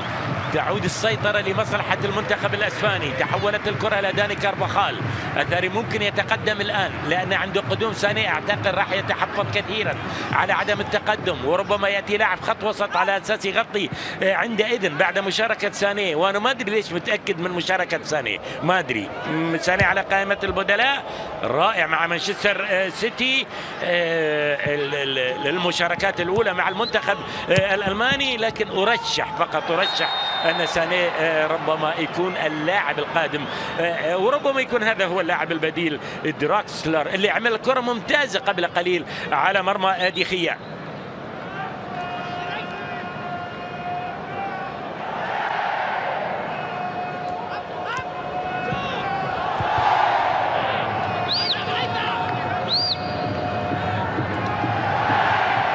تعود السيطرة لمصلحة المنتخب الأسباني، تحولت الكرة إلى داني كارفاخال. أثاري ممكن يتقدم الآن لأن عنده قدوم ساني، أعتقد راح يتحفظ كثيرا على عدم التقدم، وربما يأتي لاعب خط وسط على أساس يغطي عندئذ بعد مشاركة ساني. وأنا ما أدري ليش متأكد من مشاركة ساني، ما أدري. ساني على قائمة البدلاء، رائع مع مانشستر سيتي، المشاركات الأولى مع المنتخب الألماني، لكن أرشح فقط أرشح أن ساني ربما يكون اللاعب القادم، وربما يكون هذا هو اللاعب البديل دراكسلر اللي عمل كرة ممتازة قبل قليل على مرمى ديخيا.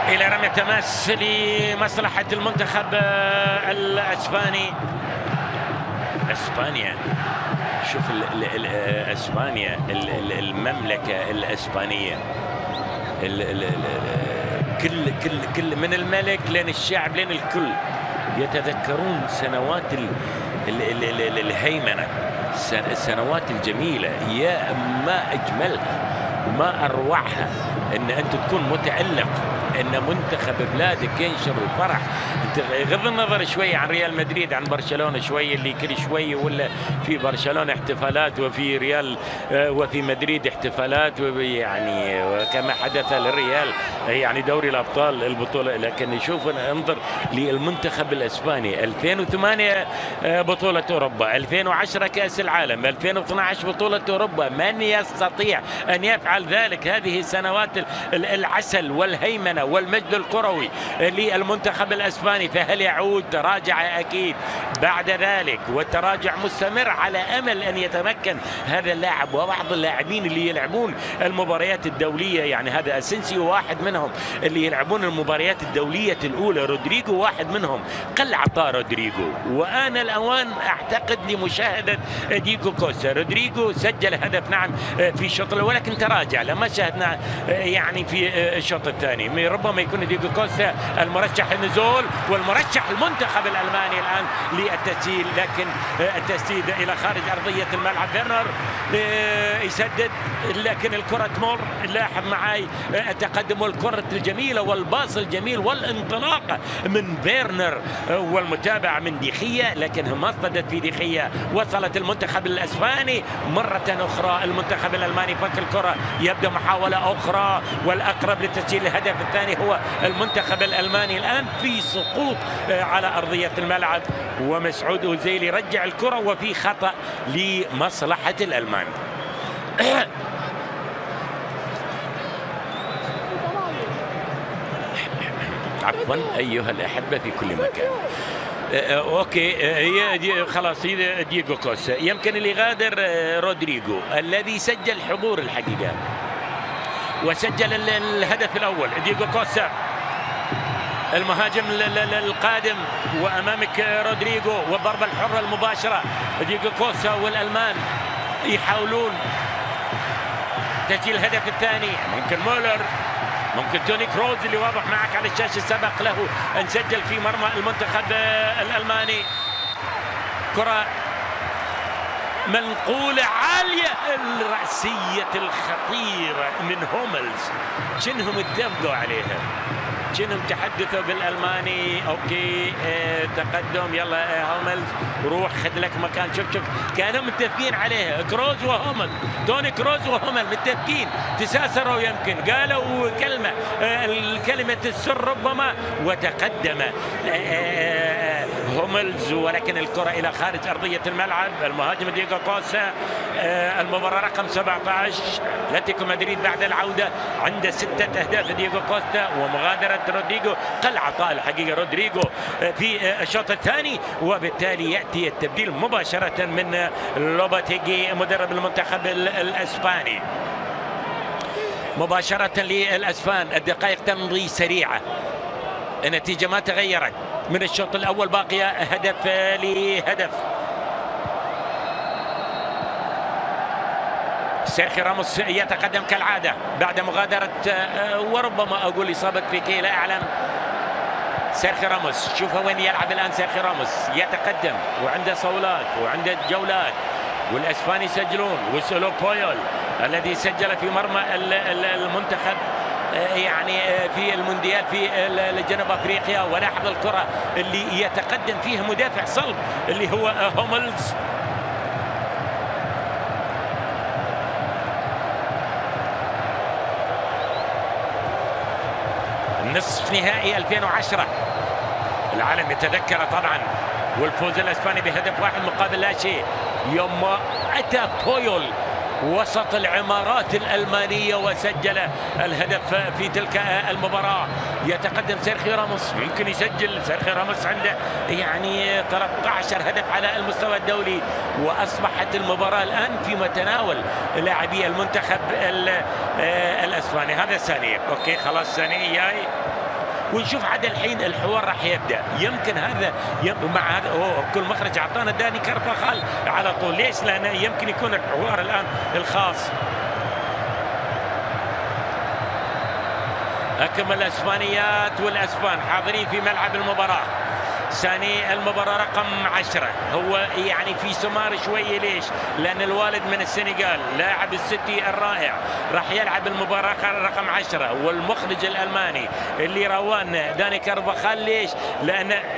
إلى رمية تماس لمصلحة المنتخب الأسباني. اسبانيا، شوف اسبانيا، المملكة الاسبانية، كل من الملك لين الشعب لين الكل يتذكرون سنوات الهيمنة، السنوات الجميلة. يا ما اجملها وما اروعها ان انت تكون متعلق ان منتخب بلادك ينشر الفرح. انت غض النظر شوي عن ريال مدريد، عن برشلونه شوي، اللي كل شوي ولا في برشلونه احتفالات وفي ريال وفي مدريد احتفالات، يعني كما حدث للريال يعني دوري الابطال البطوله. لكن نشوف انظر للمنتخب الاسباني، 2008 بطوله اوروبا، 2010 كاس العالم، 2012 بطوله اوروبا. من يستطيع ان يفعل ذلك؟ هذه سنوات العسل والهيمنه والمجد الكروي للمنتخب الاسباني. فهل يعود؟ تراجع اكيد بعد ذلك، والتراجع مستمر على امل ان يتمكن هذا اللاعب وبعض اللاعبين اللي يلعبون المباريات الدوليه. يعني هذا اسينسيو واحد منهم اللي يلعبون المباريات الدوليه الاولى، رودريجو واحد منهم. قل عطاء رودريجو، وآن الأوان أعتقد لمشاهدة دييغو كوستا. رودريجو سجل هدف نعم في الشوط الأول، ولكن تراجع لما شاهدنا يعني في الشوط الثاني. ربما يكون دييغو كوستا المرشح للنزول والمرشح المنتخب الألماني الآن للتسجيل، لكن التسديد إلى خارج أرضية الملعب. فيرنر يسدد لكن الكرة تمر. لاحظ معي التقدم والكرة الجميلة والباص الجميل والانطلاقة من فيرنر والمتابعة من ديخية، لكن ما اصطدت في ديخية. وصلت المنتخب الاسباني مرة اخرى. المنتخب الالماني فك الكرة، يبدأ محاولة اخرى، والاقرب لتسجيل الهدف الثاني هو المنتخب الالماني. الان في سقوط على ارضية الملعب، ومسعود اوزيل يرجع الكرة وفي خطأ لمصلحة الالمان. عفوا ايها الاحبه في كل مكان. اوكي، هي خلاص هي دييغو كوستا. يمكن اللي غادر رودريجو الذي سجل حضور الحقيقه وسجل الهدف الاول. دييغو كوستا المهاجم القادم، وامامك رودريجو والضربه الحره المباشره. دييغو كوستا والالمان يحاولون تسجيل الهدف الثاني. ممكن مولر، ممكن توني كروز اللي واضح معك على الشاشة سبق له أن سجل في مرمى المنتخب الألماني. كرة منقولة عالية، الرأسية الخطيرة من هوملز. شنهم اتفقوا عليها، شنهم تحدثوا بالألماني. أوكي تقدم، يلا هوملز روح خذ لك مكان. شوف كانوا متفقين عليها، كروز وهومل، توني كروز وهومل متفقين. تساسروا يمكن، قالوا كلمة السر ربما، وتقدم هوملز، ولكن الكرة إلى خارج أرضية الملعب. المهاجم دييغو كوستا. المباراة رقم 17 أتلتيكو مدريد بعد العودة عند 6 أهداف دييغو كوستا ومغادرة رودريجو. قل عطاء الحقيقة رودريجو في الشوط الثاني، وبالتالي يأتي التبديل مباشرة من لوباتيجي مدرب المنتخب الأسباني. مباشرة للأسبان. الدقائق تمضي سريعة، النتيجة ما تغيرت من الشوط الأول، باقية هدف لهدف. سيرخيو راموس يتقدم كالعادة بعد مغادرة وربما أقول إصابة بيكي، لا أعلم. سيرخيو راموس، شوفوا وين يلعب الآن. سيرخيو راموس يتقدم وعنده صولات وعنده جولات، والأسبان يسجلون. وسولو بويول الذي سجل في مرمى المنتخب يعني في المونديال في جنوب افريقيا. ولاحظ الكرة اللي يتقدم فيها مدافع صلب اللي هو هوملز. نصف نهائي 2010 العالم يتذكر طبعا، والفوز الاسباني بهدف واحد مقابل لا شيء. يوم اتى بويول وسط العمارات الألمانية وسجل الهدف في تلك المباراة. يتقدم سيرخيو راموس، يمكن يسجل. سيرخيو راموس عنده يعني 13 هدف على المستوى الدولي، وأصبحت المباراة الآن في متناول لاعبي المنتخب الأسباني. هذا ثانية، أوكي خلاص ثانية جاي، ونشوف عاد الحين الحوار راح يبدا. يمكن هذا مع هذا كل مخرج اعطانا داني كارفاخال على طول. ليش؟ لان يمكن يكون الحوار الان الخاص. اكمل الاسبانيات والاسبان حاضرين في ملعب المباراه. ساني المباراة رقم 10 هو يعني في سمار شوية. ليش؟ لأن الوالد من السنغال لاعب السيتي الرائع، راح يلعب المباراة رقم 10. والمخرج الألماني اللي روان داني كارفاخال. ليش؟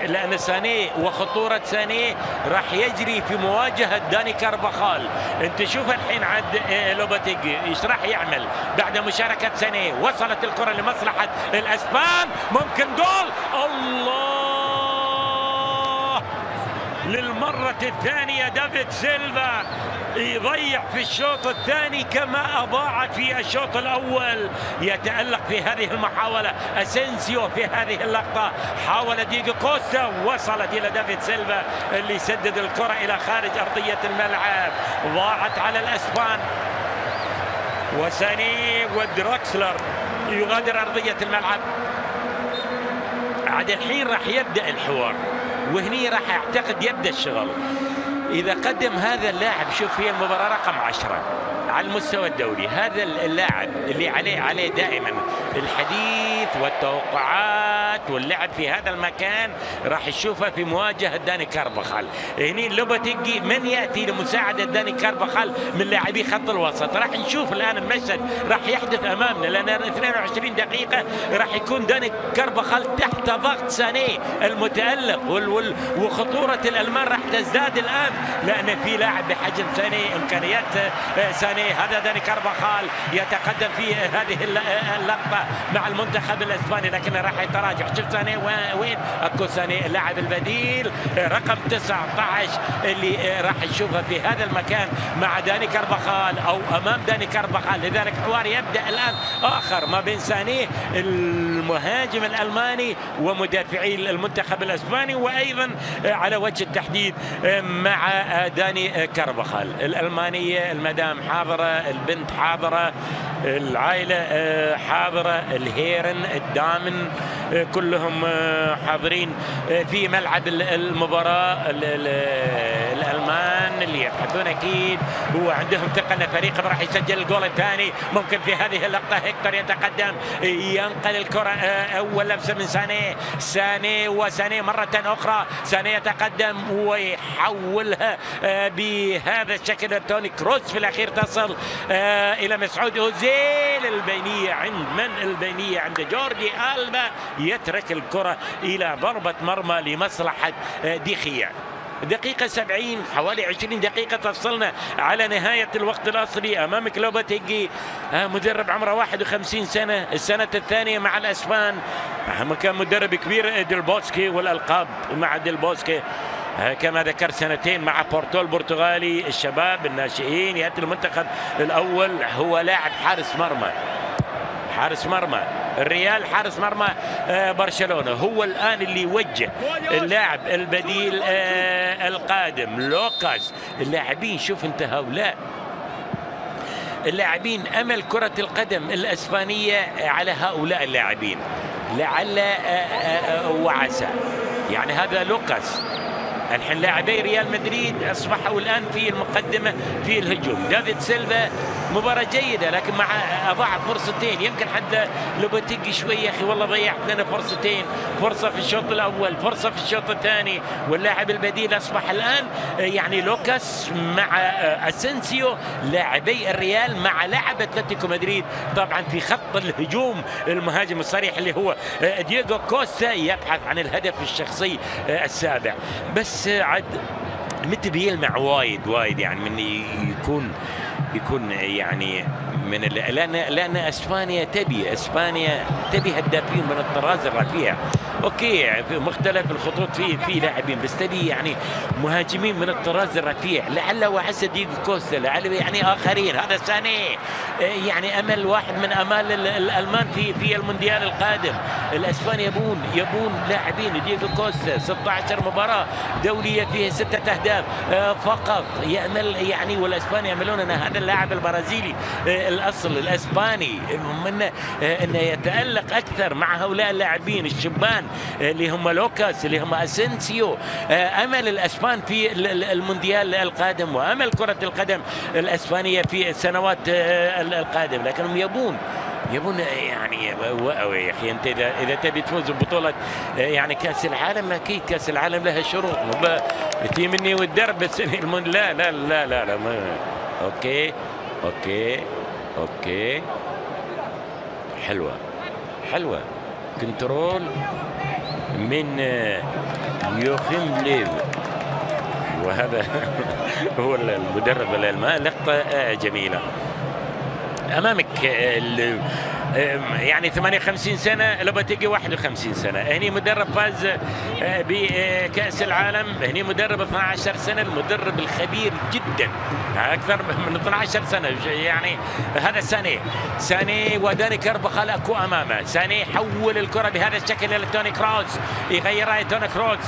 لأن ساني وخطورة ساني راح يجري في مواجهة داني كارفاخال. أنت شوف الحين عاد لوباتيجي ايش راح يعمل بعد مشاركة ساني. وصلت الكرة لمصلحة الأسبان، ممكن جول. الله للمرة الثانية دافيد سيلفا يضيع في الشوط الثاني كما أضاع في الشوط الأول. يتألق في هذه المحاولة أسينسيو في هذه اللقطة، حاول دييغو كوستا، وصلت إلى دافيد سيلفا اللي سدد الكرة إلى خارج أرضية الملعب. ضاعت على الأسبان، وساني ودراكسلر يغادر أرضية الملعب. عاد الحين راح يبدأ الحوار، وهني راح أعتقد يبدأ الشغل. إذا قدم هذا اللاعب، شوف في المباراة رقم 10 على المستوى الدولي، هذا اللاعب اللي عليه دائما الحديث والتوقعات واللعب في هذا المكان، راح يشوفه في مواجهة داني كارفاخال. هني لوبوتيجي من يأتي لمساعدة داني كارفاخال من لاعبي خط الوسط. راح نشوف الآن المشهد راح يحدث أمامنا، لأن 22 دقيقة راح يكون داني كارفاخال تحت ضغط سانيه المتألق، وخطورة الألمان راح تزداد الآن، لأن في لاعب بحجم سانيه، إمكانيات سانيه. هذا داني كارفاخال يتقدم في هذه اللقطة مع المنتخب الإسباني، لكن راح يتراجع. شوف سانيه وين؟ اكو سانيه اللاعب البديل رقم 19 اللي راح نشوفه في هذا المكان مع داني كارفاخال او امام داني كارفاخال. لذلك حوار يبدا الان اخر ما بين سانيه المهاجم الالماني ومدافعي المنتخب الاسباني، وايضا على وجه التحديد مع داني كارفاخال. الالمانيه المدام حاضره، البنت حاضره، العائله حاضره، الهيرن، الدامن، كلهم حاضرين في ملعب المباراة. الألمان اللي يبحثون أكيد وعندهم ثقة أن فريقهم راح يسجل الجول الثاني. ممكن في هذه اللقطة هيكتور يتقدم، ينقل الكرة، أول لمسة من سانيه وسانيه مرة أخرى. سانيه يتقدم ويحولها بهذا الشكل. توني كروس في الأخير تصل إلى مسعود أوزيل. البينية عند من؟ البينية عند جوردي ألبا، يترك الكرة إلى ضربة مرمى لمصلحة ديخيا. دقيقة 70، حوالي 20 دقيقة تفصلنا على نهاية الوقت الأصلي أمام لوبوتيجي، مدرب عمره 51 سنة، السنة الثانية مع الأسبان. كان مدرب كبير ديل بوسكي، والألقاب مع ديل بوسكي كما ذكر، سنتين مع بورتو البرتغالي الشباب الناشئين. يأتي المنتخب الأول، هو لاعب حارس مرمى الريال، حارس مرمى برشلونة. هو الآن اللي يوجه اللاعب البديل القادم لوكاس. اللاعبين، شوف انت هؤلاء اللاعبين، أمل كرة القدم الأسبانية على هؤلاء اللاعبين، لعل وعسى. يعني هذا لوكاس، الحين لاعبي ريال مدريد اصبحوا الان في المقدمه في الهجوم. دافيد سيلفا مباراه جيده، لكن مع اضاع فرصتين. يمكن حتى لوبوتيجي شوي، يا اخي والله ضيعت لنا فرصتين، فرصه في الشوط الاول، فرصه في الشوط الثاني. واللاعب البديل اصبح الان يعني لوكاس مع اسينسيو، لاعبي الريال مع لاعب اتلتيكو مدريد. طبعا في خط الهجوم المهاجم الصريح اللي هو دييغو كوستا يبحث عن الهدف الشخصي السابع. بس عاد متى بيلمع وايد يعني من يكون يعني من لان اسبانيا تبي هدافين من الطراز الرفيع. اوكي، في مختلف الخطوط في لاعبين، بس تبي يعني مهاجمين من الطراز الرفيع. لعل وعسى دييغو كوستا، لعل يعني اخرين. هذا سانيه يعني امل واحد من امال الالمان في المونديال القادم. الاسبان يبون لاعبين. دييغو كوستا 16 مباراه دوليه فيها 6 اهداف فقط. يامل يعني، والاسبان ياملون ان هذا اللاعب البرازيلي الاصل الاسباني انه يتالق اكثر مع هؤلاء اللاعبين الشبان اللي هم لوكاس، اللي هم اسينسيو. امل الاسبان في المونديال القادم، وامل كرة القدم الاسبانية في السنوات القادمة. لكنهم يبون يعني يا اخي، انت اذا تبي تفوز ببطولة يعني كاس العالم، اكيد كاس العالم لها شروط. تي مني والدرب بس لا لا لا لا, لا ما. اوكي حلوة كنترول من يوخيم ليف، وهذا هو المدرب الألماني. لقطة جميلة. امامك يعني 58 سنه، لوباتيجي 51 سنه. هني مدرب فاز بكاس العالم، هني مدرب 12 سنه، المدرب الخبير جدا اكثر من 12 سنه. يعني هذا ساني وداني كارفاخال اكو امامه. ساني حول الكره بهذا الشكل الى توني كروس، يغيرها توني كروس.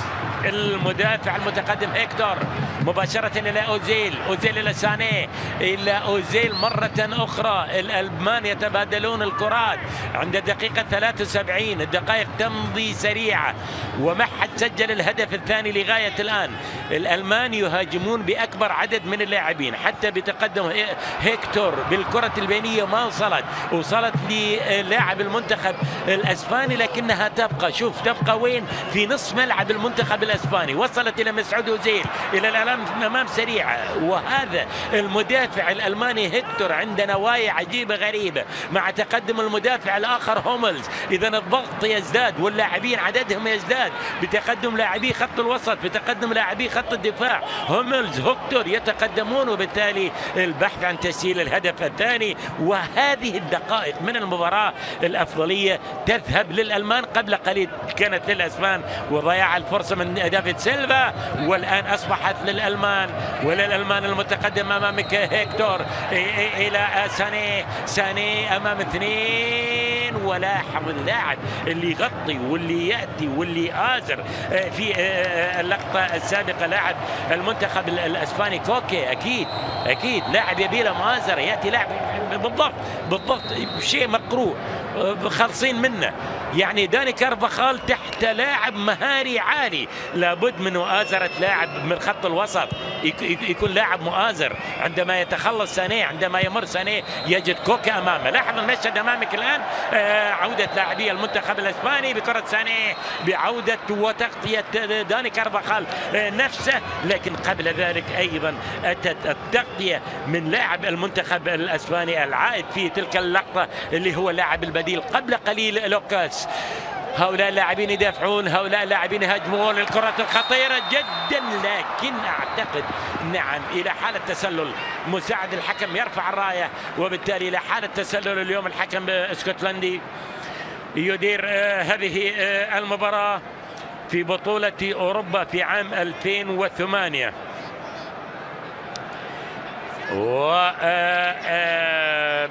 المدافع المتقدم هيكتور مباشرة إلى أوزيل إلى ساني، إلى أوزيل مرة أخرى. الألمان يتبادلون الكرات عند الدقيقة 73. الدقائق تمضي سريعة وما حد سجل الهدف الثاني لغاية الآن. الألمان يهاجمون بأكبر عدد من اللاعبين، حتى بتقدم هيكتور بالكرة البينية ما وصلت للاعب المنتخب الأسباني، لكنها تبقى وين؟ في نصف ملعب المنتخب الأسباني. وصلت إلى مسعود أوزيل إلى الأمام سريعة. وهذا المدافع الألماني هيكتور عنده نوايا عجيبة غريبة مع تقدم المدافع الآخر هوملز. إذا الضغط يزداد واللاعبين عددهم يزداد بتقدم لاعبي خط الوسط، بتقدم لاعبي خط الدفاع. هوملز هيكتور يتقدمون، وبالتالي البحث عن تسجيل الهدف الثاني. وهذه الدقائق من المباراة الأفضلية تذهب للألمان. قبل قليل كانت للأسبان وضياع الفرصة من دافيد سيلفا، والآن أصبحت وللألمان المتقدم. أمامك هيكتور إلى ساني أمام اثنين. ولاحظ اللاعب اللي يغطي واللي يأتي واللي آزر في اللقطة السابقة لاعب المنتخب الأسباني كوكي. أكيد لاعب يبيله مؤازرة، يأتي لاعب بالضبط شيء مقروء خلصين منه. يعني داني كارفاخال تحت لاعب مهاري عالي، لابد من مؤازرة لاعب من خط الوسط، يكون لاعب مؤازر عندما يتخلص ساني، عندما يمر ساني يجد كوكا أمامه. لاحظ المشهد أمامك الآن، عودة لاعبي المنتخب الأسباني بكرة ساني، بعودة وتغطية داني كارفاخال نفسه. لكن قبل ذلك أيضا أتت التغطية من لاعب المنتخب الأسباني العائد في تلك اللقطة اللي هو اللاعب البديل قبل قليل لوكاس. هؤلاء اللاعبين يدافعون، هؤلاء اللاعبين يهاجمون. الكرة الخطيرة جدا، لكن أعتقد نعم إلى حالة تسلل. مساعد الحكم يرفع الراية، وبالتالي إلى حالة تسلل. اليوم الحكم اسكتلندي يدير هذه المباراة في بطولة أوروبا في عام 2008.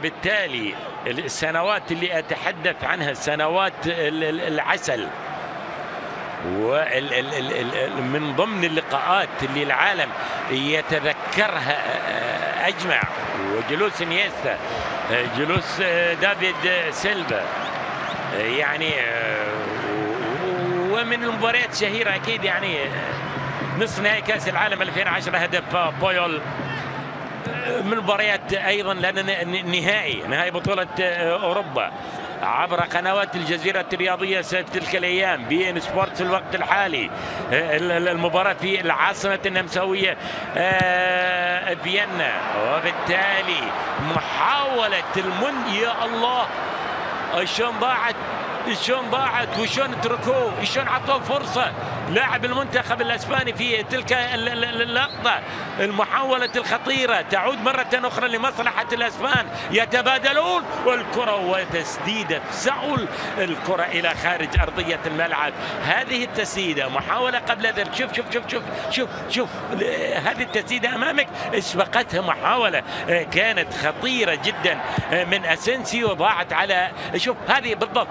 وبالتالي السنوات اللي أتحدث عنها سنوات العسل، ومن ضمن اللقاءات اللي العالم يتذكرها أجمع، وجلوس انيستا، جلوس دافيد سيلفا، يعني ومن المباريات الشهيرة أكيد يعني نصف نهائي كأس العالم 2010 هدف بويول. من المباريات ايضا لان نهائي بطوله اوروبا عبر قنوات الجزيره الرياضيه في تلك الايام، بي ان سبورتس الوقت الحالي. المباراه في العاصمه النمساويه فيينا، وبالتالي محاوله يا الله شلون ضاعت وشلون تركوه، شلون عطوه فرصه لاعب المنتخب الاسباني في تلك اللقطه. المحاولة الخطيرة تعود مرة أخرى لمصلحة الأسبان، يتبادلون والكرة وتسديدة ساول الكرة إلى خارج أرضية الملعب. هذه التسديدة محاولة قبل ذلك، شوف هذه التسديدة أمامك اسبقتها محاولة كانت خطيرة جدا من أسينسيو، ضاعت على هذه بالضبط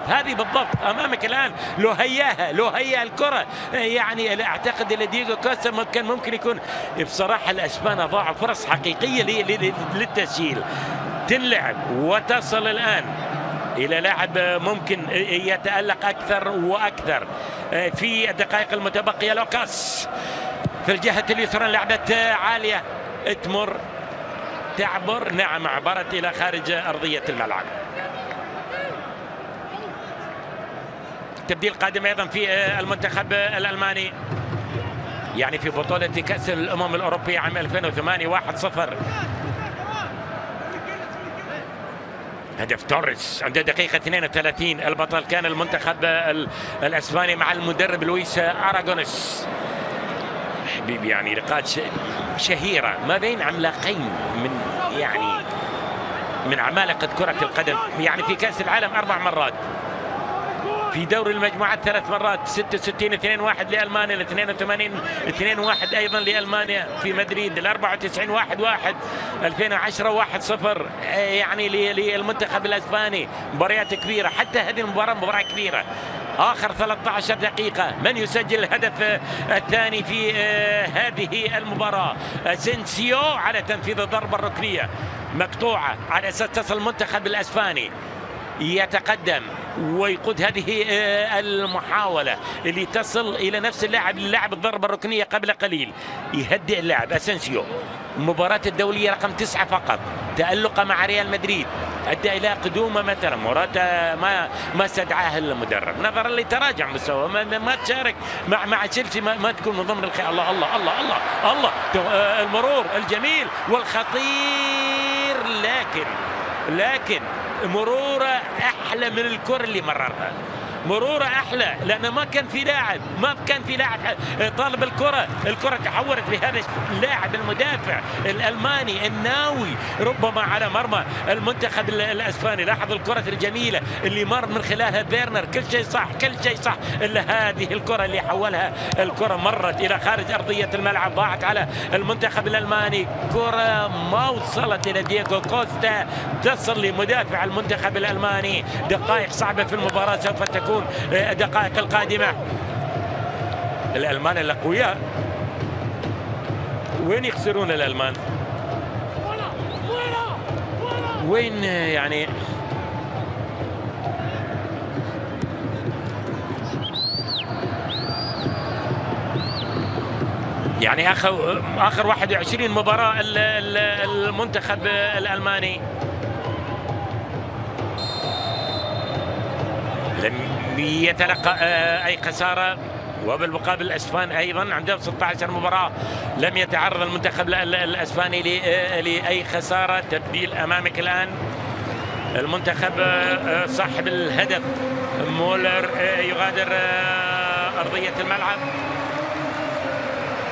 أمامك الآن. لو هياها الكرة، يعني أعتقد إن دييغو كوستا كان ممكن يكون. بصراحة الأسبان ضاعوا فرص حقيقية للتسجيل. تنلعب وتصل الآن إلى لاعب ممكن يتألق أكثر وأكثر في الدقائق المتبقية. لوكاس في الجهة اليسرى، لعبة عالية تمر تعبر، نعم عبرت إلى خارج أرضية الملعب. تبديل قادم أيضا في المنتخب الألماني، يعني في بطولة كأس الأمم الأوروبية عام 2008 1-0. هدف توريس عند دقيقة 32. البطل كان المنتخب الأسباني مع المدرب لويس أراغونيس. حبيبي يعني لقاءات شهيرة ما بين عملاقين من يعني من عمالقة كرة القدم، يعني في كأس العالم 4 مرات، في دوري المجموعات 3 مرات، 66 2-1 لألمانيا، 82 2-1 أيضا لألمانيا في مدريد، 94 1-1، 2010 1-0 يعني للمنتخب الأسباني. مباريات كبيرة، حتى هذه المباراة مباراة كبيرة. آخر 13 دقيقة، من يسجل الهدف الثاني في هذه المباراة؟ أسينسيو على تنفيذ الضربة الركنية مقطوعة على أساس تصل المنتخب الأسباني يتقدم ويقود هذه المحاولة اللي تصل إلى نفس اللاعب اللي لعب الضربة الركنية قبل قليل. يهدئ اللاعب أسينسيو. المباراة الدولية رقم 9 فقط، تألقه مع ريال مدريد أدى إلى قدومه مثلا مباراة ما استدعاه المدرب نظرا لتراجع مستوى، ما تشارك مع تشيلسي، ما تكون من ضمن الخيار. الله الله الله الله الله، المرور الجميل والخطير، لكن مروره احلى من الكره اللي مررها. مروره احلى لانه ما كان في لاعب طالب الكره تحولت لهذا اللاعب المدافع الالماني الناوي ربما على مرمى المنتخب الاسباني. لاحظ الكره الجميله اللي مر من خلالها فيرنر، كل شيء صح الا هذه الكره اللي حولها. الكره مرت الى خارج ارضيه الملعب، ضاعت على المنتخب الالماني، كره ما وصلت الى دييغو كوستا، تصل لمدافع المنتخب الالماني. دقائق صعبه في المباراه سوف تكون الدقائق القادمة. الألمان الأقوياء وين يخسرون الألمان؟ وين يعني آخر 21 مباراة المنتخب الألماني لم يتلقى أي خسارة، وبالمقابل الأسبان أيضا عندهم 16 مباراة لم يتعرض المنتخب الأسباني لأي خسارة. تبديل أمامك الآن المنتخب صاحب الهدف مولر يغادر أرضية الملعب.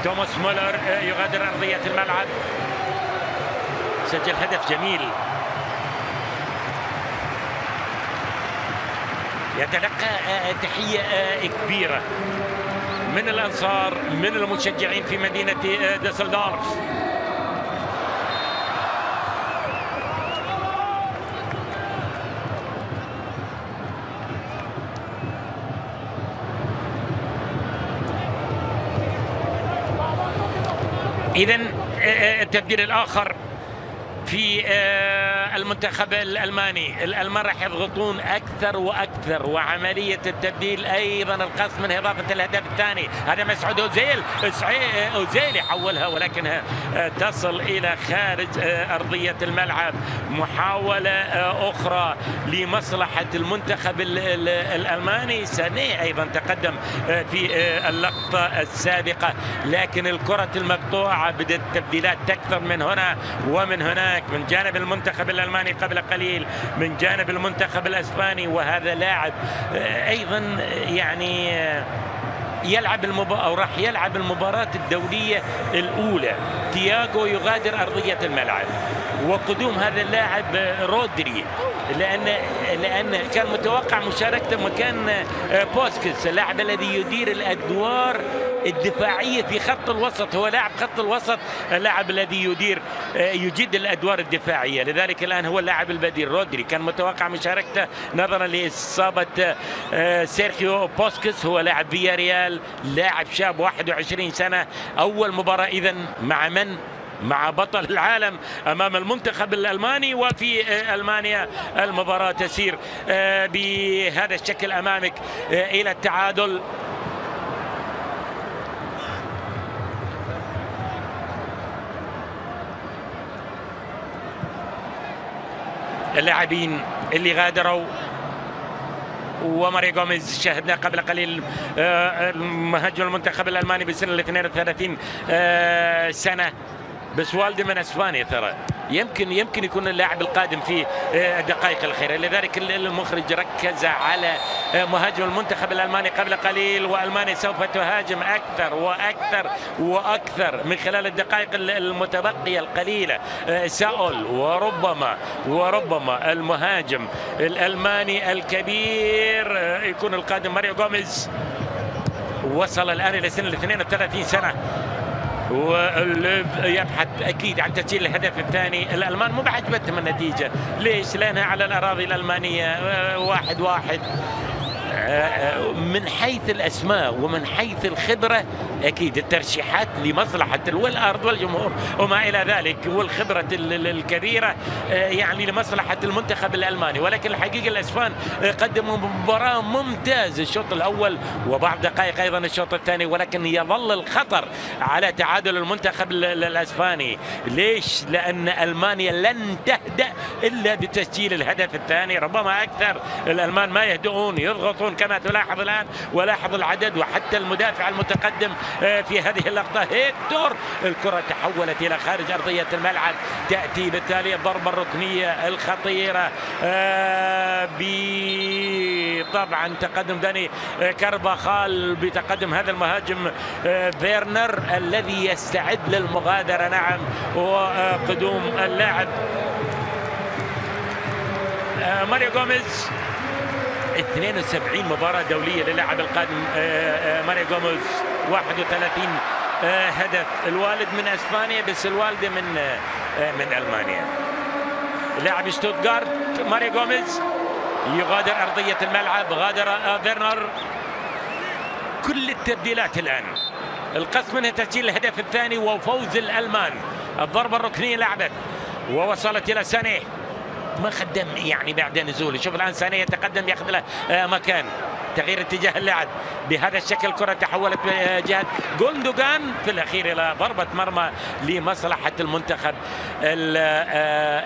توماس مولر يغادر أرضية الملعب، سجل هدف جميل. يتلقى تحية كبيرة من الأنصار، من المشجعين في مدينة دوسلدورف. إذن التبديل الآخر في المنتخب الألماني. الألمان راح يضغطون أكثر وأكثر، وعملية التبديل أيضا القصد من إضافة الهدف الثاني. هذا مسعود أوزيل يحولها ولكنها تصل إلى خارج أرضية الملعب. محاولة أخرى لمصلحة المنتخب الألماني. سانيه أيضا تقدم في اللقطة السابقة، لكن الكرة المقطوعة بدأت التبديلات تكثر من هنا ومن هناك، من جانب المنتخب الألماني قبل قليل، من جانب المنتخب الأسباني. وهذا لاعب أيضا يعني يلعب أو راح يلعب المباراة الدولية الأولى. تياغو يغادر أرضية الملعب، وقدوم هذا اللاعب رودري لأن كان متوقع مشاركته مكان بوسكيتس، اللاعب الذي يدير الأدوار الدفاعية في خط الوسط. هو لاعب خط الوسط، اللاعب الذي يجيد الأدوار الدفاعية، لذلك الآن هو اللاعب البديل. رودري كان متوقع مشاركته نظرا لإصابة سيرخيو بوسكيتس، هو لاعب فياريال، لاعب شاب 21 سنة. أول مباراة إذن مع بطل العالم أمام المنتخب الألماني. وفي ألمانيا المباراة تسير بهذا الشكل أمامك إلى التعادل. اللاعبين اللي غادروا وماري غوميز شاهدنا قبل قليل مهاجم المنتخب الألماني بسن 32 سنة، بس والده من اسبانيا ترى، يمكن يكون اللاعب القادم في الدقائق الأخيرة. لذلك المخرج ركز على مهاجم المنتخب الألماني قبل قليل، وألمانيا سوف تهاجم أكثر وأكثر وأكثر من خلال الدقائق المتبقية القليلة. ساول وربما المهاجم الألماني الكبير يكون القادم ماريو غوميز، وصل الآن إلى سن 32 سنة ويبحث أكيد عن تسجيل الهدف الثاني. الألمان مو بعجبتهم النتيجة. ليش؟ لأنها على الأراضي الألمانية 1-1. من حيث الأسماء ومن حيث الخبرة أكيد الترشيحات لمصلحة والأرض والجمهور وما إلى ذلك، والخبرة الكبيرة يعني لمصلحة المنتخب الألماني. ولكن الحقيقة الأسبان قدموا مباراة ممتازة الشوط الأول وبعض دقائق أيضا الشوط الثاني، ولكن يظل الخطر على تعادل المنتخب الأسباني. ليش؟ لأن ألمانيا لن تهدأ إلا بتسجيل الهدف الثاني، ربما أكثر. الألمان ما يهدؤون، يضغطون كما تلاحظ الآن، ولاحظ العدد وحتى المدافع المتقدم في هذه اللقطة هيكتور. الكرة تحولت إلى خارج أرضية الملعب، تأتي بالتالي الضربة الركنية الخطيرة طبعا تقدم داني كارفاخال بتقدم هذا المهاجم فيرنر الذي يستعد للمغادرة. نعم، وقدوم اللاعب ماريو غوميز. 72 مباراة دولية للاعب القادم ماريو غوميز، 31 هدف. الوالد من اسبانيا بس الوالدة من المانيا. لاعب شتوتغارت ماريو غوميز يغادر ارضية الملعب، غادر فيرنر. كل التبديلات الان، القصد منها تسجيل الهدف الثاني وفوز الالمان. الضربة الركنية لعبت ووصلت الى سانيه، ما خدم يعني بعد نزوله. شوف الان سانيه يتقدم، ياخذ له مكان، تغيير اتجاه اللعب بهذا الشكل. الكره تحولت بجهه جوندوغان في الاخير الى ضربه مرمى لمصلحه المنتخب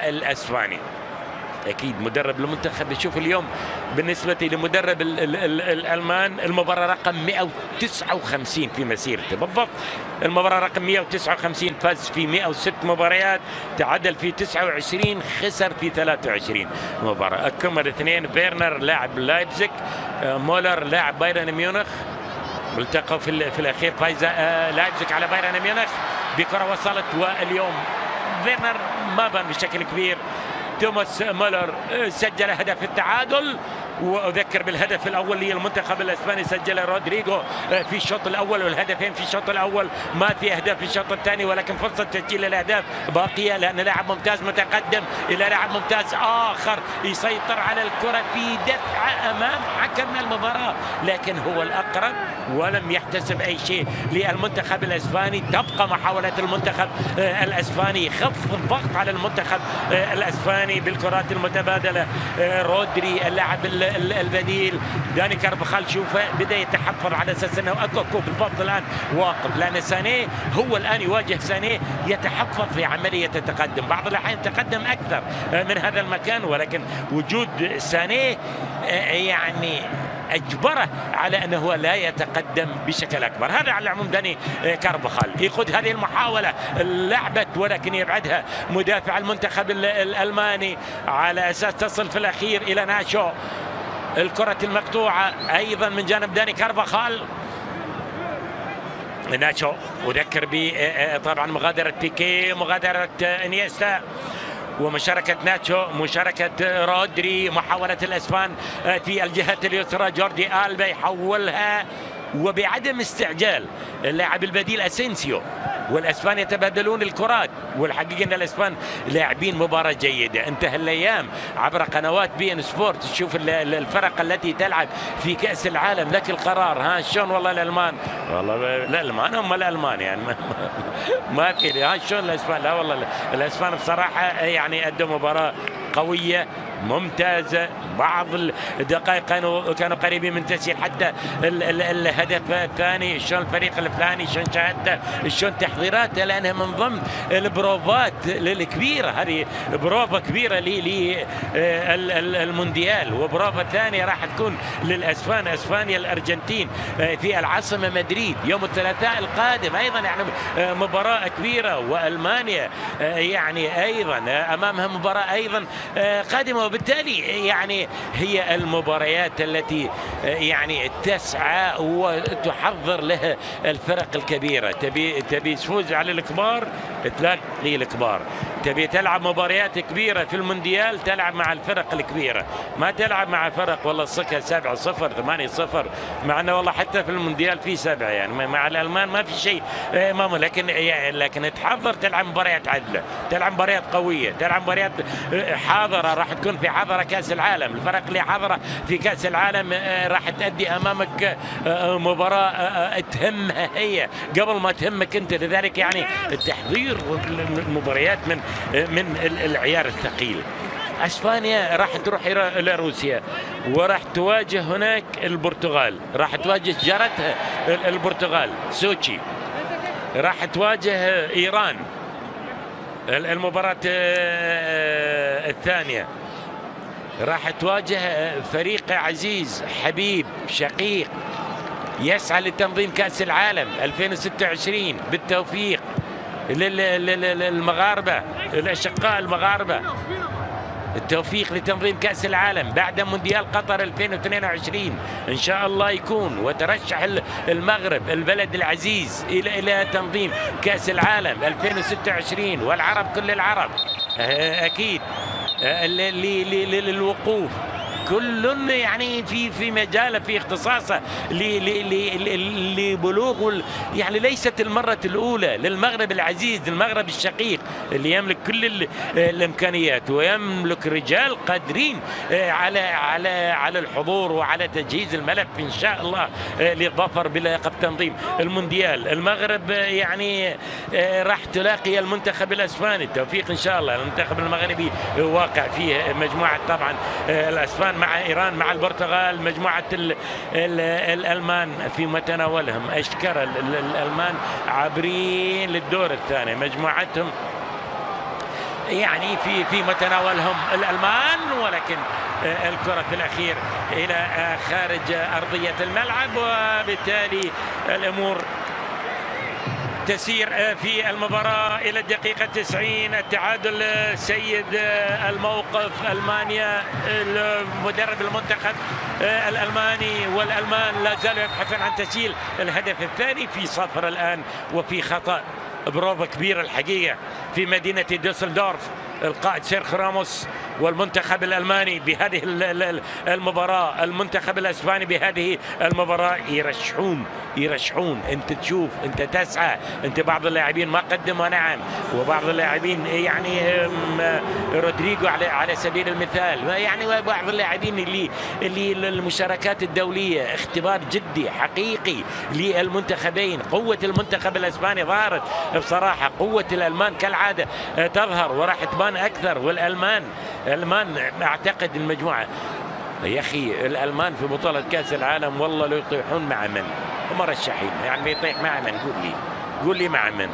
الاسباني. اكيد مدرب المنتخب يشوف اليوم بالنسبه لمدرب الالمان المباراه رقم 159 في مسيرته بالضبط. المباراه رقم 159، فاز في 106 مباريات، تعادل في 29، خسر في 23 مباراه. الكمل اثنين، فيرنر لاعب لايبزيج، مولر لاعب بايرن ميونخ. التقوا في الاخير، فايز لايبزيج على بايرن ميونخ بكره وصلت. واليوم فيرنر ما بان بشكل كبير. توماس مولر سجل هدف التعادل، واذكر بالهدف الاول للمنتخب الاسباني سجل رودريغو في الشوط الاول، والهدفين في الشوط الاول. ما في اهداف في الشوط الثاني، ولكن فرصه تسجيل الاهداف باقيه، لان لاعب ممتاز متقدم الى لاعب ممتاز اخر يسيطر على الكره في دفعه امام حكم المباراه، لكن هو الاقرب ولم يحتسب اي شيء للمنتخب الاسباني. تبقى محاوله المنتخب الاسباني خفض الضغط على المنتخب الاسباني بالكرات المتبادله. رودري اللاعب البديل، داني كارفاخال شوفه بدا يتحفظ على اساس انه اكوكو بالضبط الان واقف، لان سانيه هو الان يواجه سانيه، يتحفظ في عمليه التقدم. بعض الاحيان تقدم اكثر من هذا المكان، ولكن وجود سانيه يعني اجبره على انه لا يتقدم بشكل اكبر. هذا على العموم داني كارفاخال يقود هذه المحاوله، لعبت ولكن يبعدها مدافع المنتخب الالماني على اساس تصل في الاخير الى ناشو. الكره المقطوعه ايضا من جانب داني كارفاخال. ناشو اذكر ب طبعا مغادره بيكي، مغادره انيستا، ومشاركة ناتشو، مشاركة رودري، محاولة الاسبان في الجهة اليسرى. جوردي ألبا يحولها وبعدم استعجال اللاعب البديل اسينسيو، والاسبان يتبادلون الكرات. والحقيقه ان الاسبان لاعبين مباراه جيده. انتهى الايام عبر قنوات بي ان سبورت تشوف الفرق التي تلعب في كاس العالم، لك القرار. ها شلون والله الالمان؟ والله الالمان هم الالمان يعني ما في ها شلون الاسبان؟ لا والله الاسبان بصراحه يعني ادوا مباراه قويه ممتازة. بعض الدقائق كانوا قريبين من تسجيل حتى الهدف الثاني. شلون الفريق الفلاني شلون شاهدته، شلون تحضيراته، لأنها من ضمن البروفات الكبيرة. هذه بروفة كبيرة للمونديال، وبروفة ثانية راح تكون للأسبان، أسبانيا الأرجنتين في العاصمة مدريد يوم الثلاثاء القادم. أيضا يعني مباراة كبيرة، وألمانيا يعني أيضا أمامها مباراة أيضا قادمة، وبالتالي يعني هي المباريات التي يعني تسعى وتحضر لها الفرق الكبيرة. تبي تفوز على الكبار تلاقي الكبار، تبي تلعب مباريات كبيرة في المونديال تلعب مع الفرق الكبيرة، ما تلعب مع فرق والله الصكة 7-0 8-0، مع انه والله حتى في المونديال في 7 يعني مع الألمان ما في شيء امامه، لكن تحضر تلعب مباريات عدلة، تلعب مباريات قوية، تلعب مباريات حاضرة، راح تكون في حاضرة كأس العالم. الفرق اللي حاضرة في كأس العالم راح تأدي امامك مباراة تهمها هي قبل ما تهمك انت، لذلك يعني التحضير المباريات من العيار الثقيل. اسبانيا راح تروح الى روسيا وراح تواجه هناك البرتغال، راح تواجه جارتها البرتغال سوتشي، راح تواجه ايران. المباراة الثانية راح تواجه فريق عزيز حبيب شقيق يسعى لتنظيم كأس العالم 2026. بالتوفيق للمغاربة الأشقاء المغاربة، التوفيق لتنظيم كأس العالم بعد مونديال قطر 2022 إن شاء الله يكون، وترشح المغرب البلد العزيز إلى تنظيم كأس العالم 2026، والعرب كل العرب أكيد للوقوف كل يعني في مجاله في اختصاصه لبلوغ يعني ليست المرة الأولى للمغرب العزيز، المغرب الشقيق اللي يملك كل الإمكانيات ويملك رجال قادرين على الحضور وعلى تجهيز الملف إن شاء الله للظفر بلقب تنظيم المونديال. المغرب يعني راح تلاقي المنتخب الأسباني، التوفيق إن شاء الله. المنتخب المغربي واقع فيه مجموعة طبعا الأسبان مع إيران مع البرتغال، مجموعة الألمان في متناولهم. أشكر الألمان عابرين للدور الثاني، مجموعتهم يعني في متناولهم الألمان، ولكن الكرة في الأخير إلى خارج أرضية الملعب، وبالتالي الأمور تسير في المباراة إلى الدقيقة 90. التعادل سيد الموقف ألمانيا، مدرب المنتخب الألماني، والألمان لا زالوا يبحثون عن تسجيل الهدف الثاني في صفر الآن وفي خطأ. بروفة كبيرة الحقيقة في مدينة دوسلدورف، القائد سيرخيو راموس والمنتخب الألماني بهذه المباراة، المنتخب الأسباني بهذه المباراة يرشحون. أنت تشوف، أنت تسعى، أنت بعض اللاعبين ما قدموا نعم، وبعض اللاعبين يعني رودريجو على سبيل المثال، يعني بعض اللاعبين اللي المشاركات الدولية اختبار جدي حقيقي للمنتخبين. قوة المنتخب الأسباني ظهرت بصراحة، قوة الألمان كالعادة تظهر وراح تبان أكثر. والألمان أعتقد المجموعة يا أخي الألمان في بطولة كأس العالم والله لو يطيحون مع من هم مرشحين، يعني يطيح مع من؟ قول لي مع من؟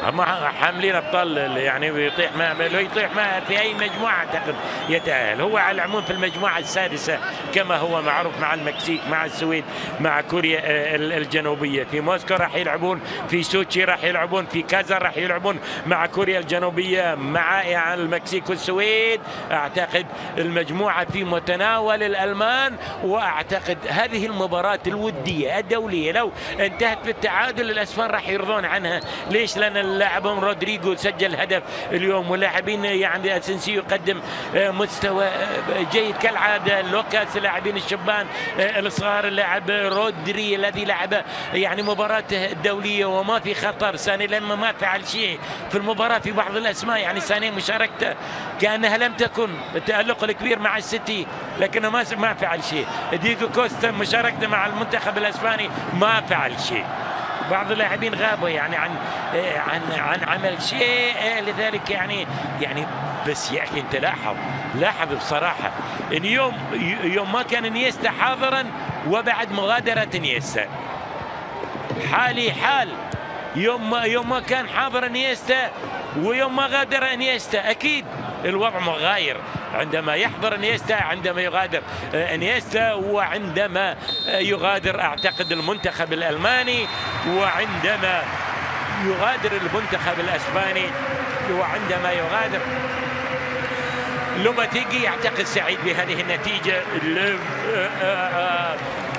هم حاملين ابطال يعني يطيح لو يطيح في اي مجموعه اعتقد يتاهل. هو على العموم في المجموعه السادسه كما هو معروف، مع المكسيك مع السويد مع كوريا الجنوبيه. في موسكو راح يلعبون، في سوتشي راح يلعبون، في كازا راح يلعبون مع كوريا الجنوبيه مع يعني المكسيك والسويد. اعتقد المجموعه في متناول الالمان، واعتقد هذه المباراه الوديه الدوليه لو انتهت بالتعادل الاسبان راح يرضون عنها. ليش؟ لان لاعبهم رودريجو سجل هدف اليوم، واللاعبين يعني اسنسيو يقدم مستوى جيد كالعاده، لوكاس اللاعبين الشبان الصغار، اللاعب رودري الذي لعب يعني مباراته الدوليه وما في خطر. ساني لما ما فعل شيء في المباراه، في بعض الاسماء يعني ساني مشاركته كانها لم تكن، التالق الكبير مع السيتي لكنه ما فعل شيء. ديجو كوستا مشاركته مع المنتخب الاسباني ما فعل شيء. بعض اللاعبين غابوا يعني عن عمل شيء لذلك يعني بس يا اخي انت لاحظ بصراحه ان يوم ما كان انيستا حاضرا وبعد مغادره انيستا حالي حال يوم ما كان حاضر انيستا ويوم ما غادر انيستا اكيد الوضع مغاير عندما يحضر انيستا عندما يغادر انيستا وعندما يغادر اعتقد المنتخب الالماني وعندما يغادر المنتخب الاسباني وعندما يغادر لوباتيجي. اعتقد سعيد بهذه النتيجه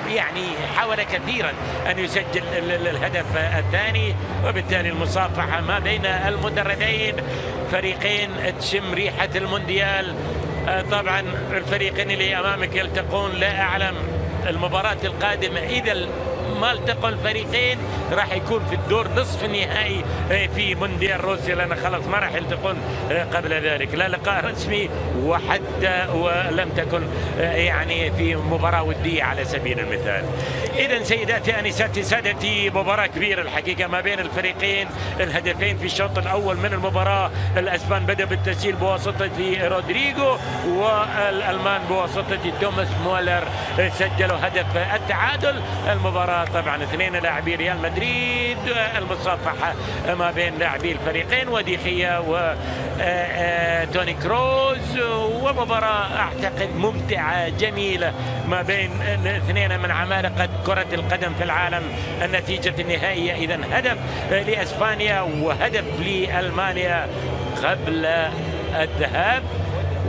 يعني حاول كثيرا أن يسجل الهدف الثاني وبالتالي المصافحة ما بين المدربين فريقين تشم ريحة المونديال. طبعا الفريقين اللي أمامك يلتقون لا أعلم المباراة القادمة إذا ما التقوا الفريقين راح يكون في الدور نصف النهائي في مونديال روسيا لأن خلاص ما راح يلتقون قبل ذلك لا لقاء رسمي وحتى ولم تكن يعني في مباراة ودية على سبيل المثال. إذا سيداتي أنساتي سادتي مباراة كبيرة الحقيقة ما بين الفريقين. الهدفين في الشوط الأول من المباراة الأسبان بدأ بالتسجيل بواسطة رودريغو والألمان بواسطة توماس مولر سجلوا هدف التعادل. المباراة طبعا اثنين لاعبي ريال مدريد المصافحة ما بين لاعبي الفريقين وديخيا وتوني كروز ومباراة اعتقد ممتعة جميلة ما بين اثنين من عمالقة كرة القدم في العالم. النتيجة النهائية اذا هدف لاسبانيا وهدف لألمانيا قبل الذهاب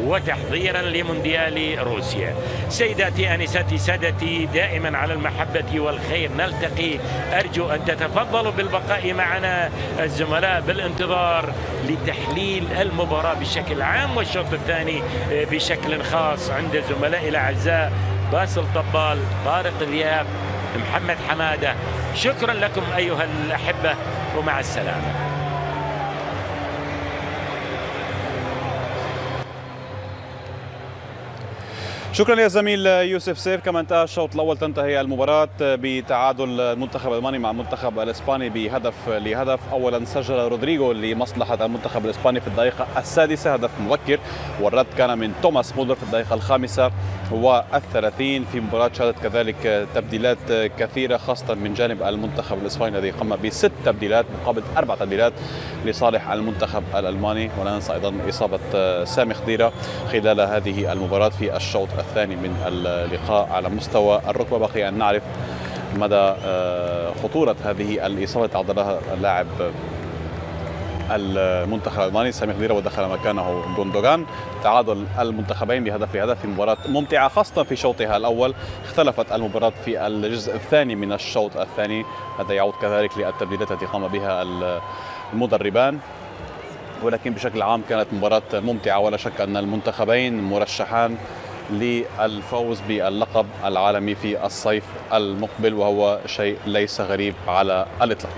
وتحضيرا لمونديال روسيا. سيداتي انساتي سادتي دائما على المحبة والخير نلتقي. ارجو ان تتفضلوا بالبقاء معنا الزملاء بالانتظار لتحليل المباراة بشكل عام والشوط الثاني بشكل خاص عند زملائي الاعزاء باسل طبال، طارق ذياب، محمد حمادة. شكرا لكم ايها الاحبة ومع السلامة. شكرا يا زميل يوسف سيف. كما انتهى الشوط الاول تنتهي المباراه بتعادل المنتخب الالماني مع المنتخب الاسباني بهدف لهدف. اولا سجل رودريغو لمصلحه المنتخب الاسباني في الدقيقه السادسه هدف مبكر والرد كان من توماس مولر في الدقيقه الخامسه والثلاثين. في مباراه شهدت كذلك تبديلات كثيره خاصه من جانب المنتخب الاسباني الذي قام ب6 تبديلات مقابل 4 تبديلات لصالح المنتخب الالماني. ولا ننسى ايضا اصابه سامي خضيره خلال هذه المباراه في الشوط الثاني من اللقاء. على مستوى الركبة بقي أن نعرف مدى خطورة هذه الإصابة تعرض لها اللاعب المنتخب الألماني سامي خضيرة ودخل مكانه جوندوغان. تعادل المنتخبين بهدف لهدف في مباراة ممتعة خاصة في شوطها الأول. اختلفت المباراة في الجزء الثاني من الشوط الثاني. هذا يعود كذلك للتبديلات التي قام بها المدربان ولكن بشكل عام كانت مباراة ممتعة ولا شك أن المنتخبين مرشحان للفوز باللقب العالمي في الصيف المقبل وهو شيء ليس غريب على الإطلاق.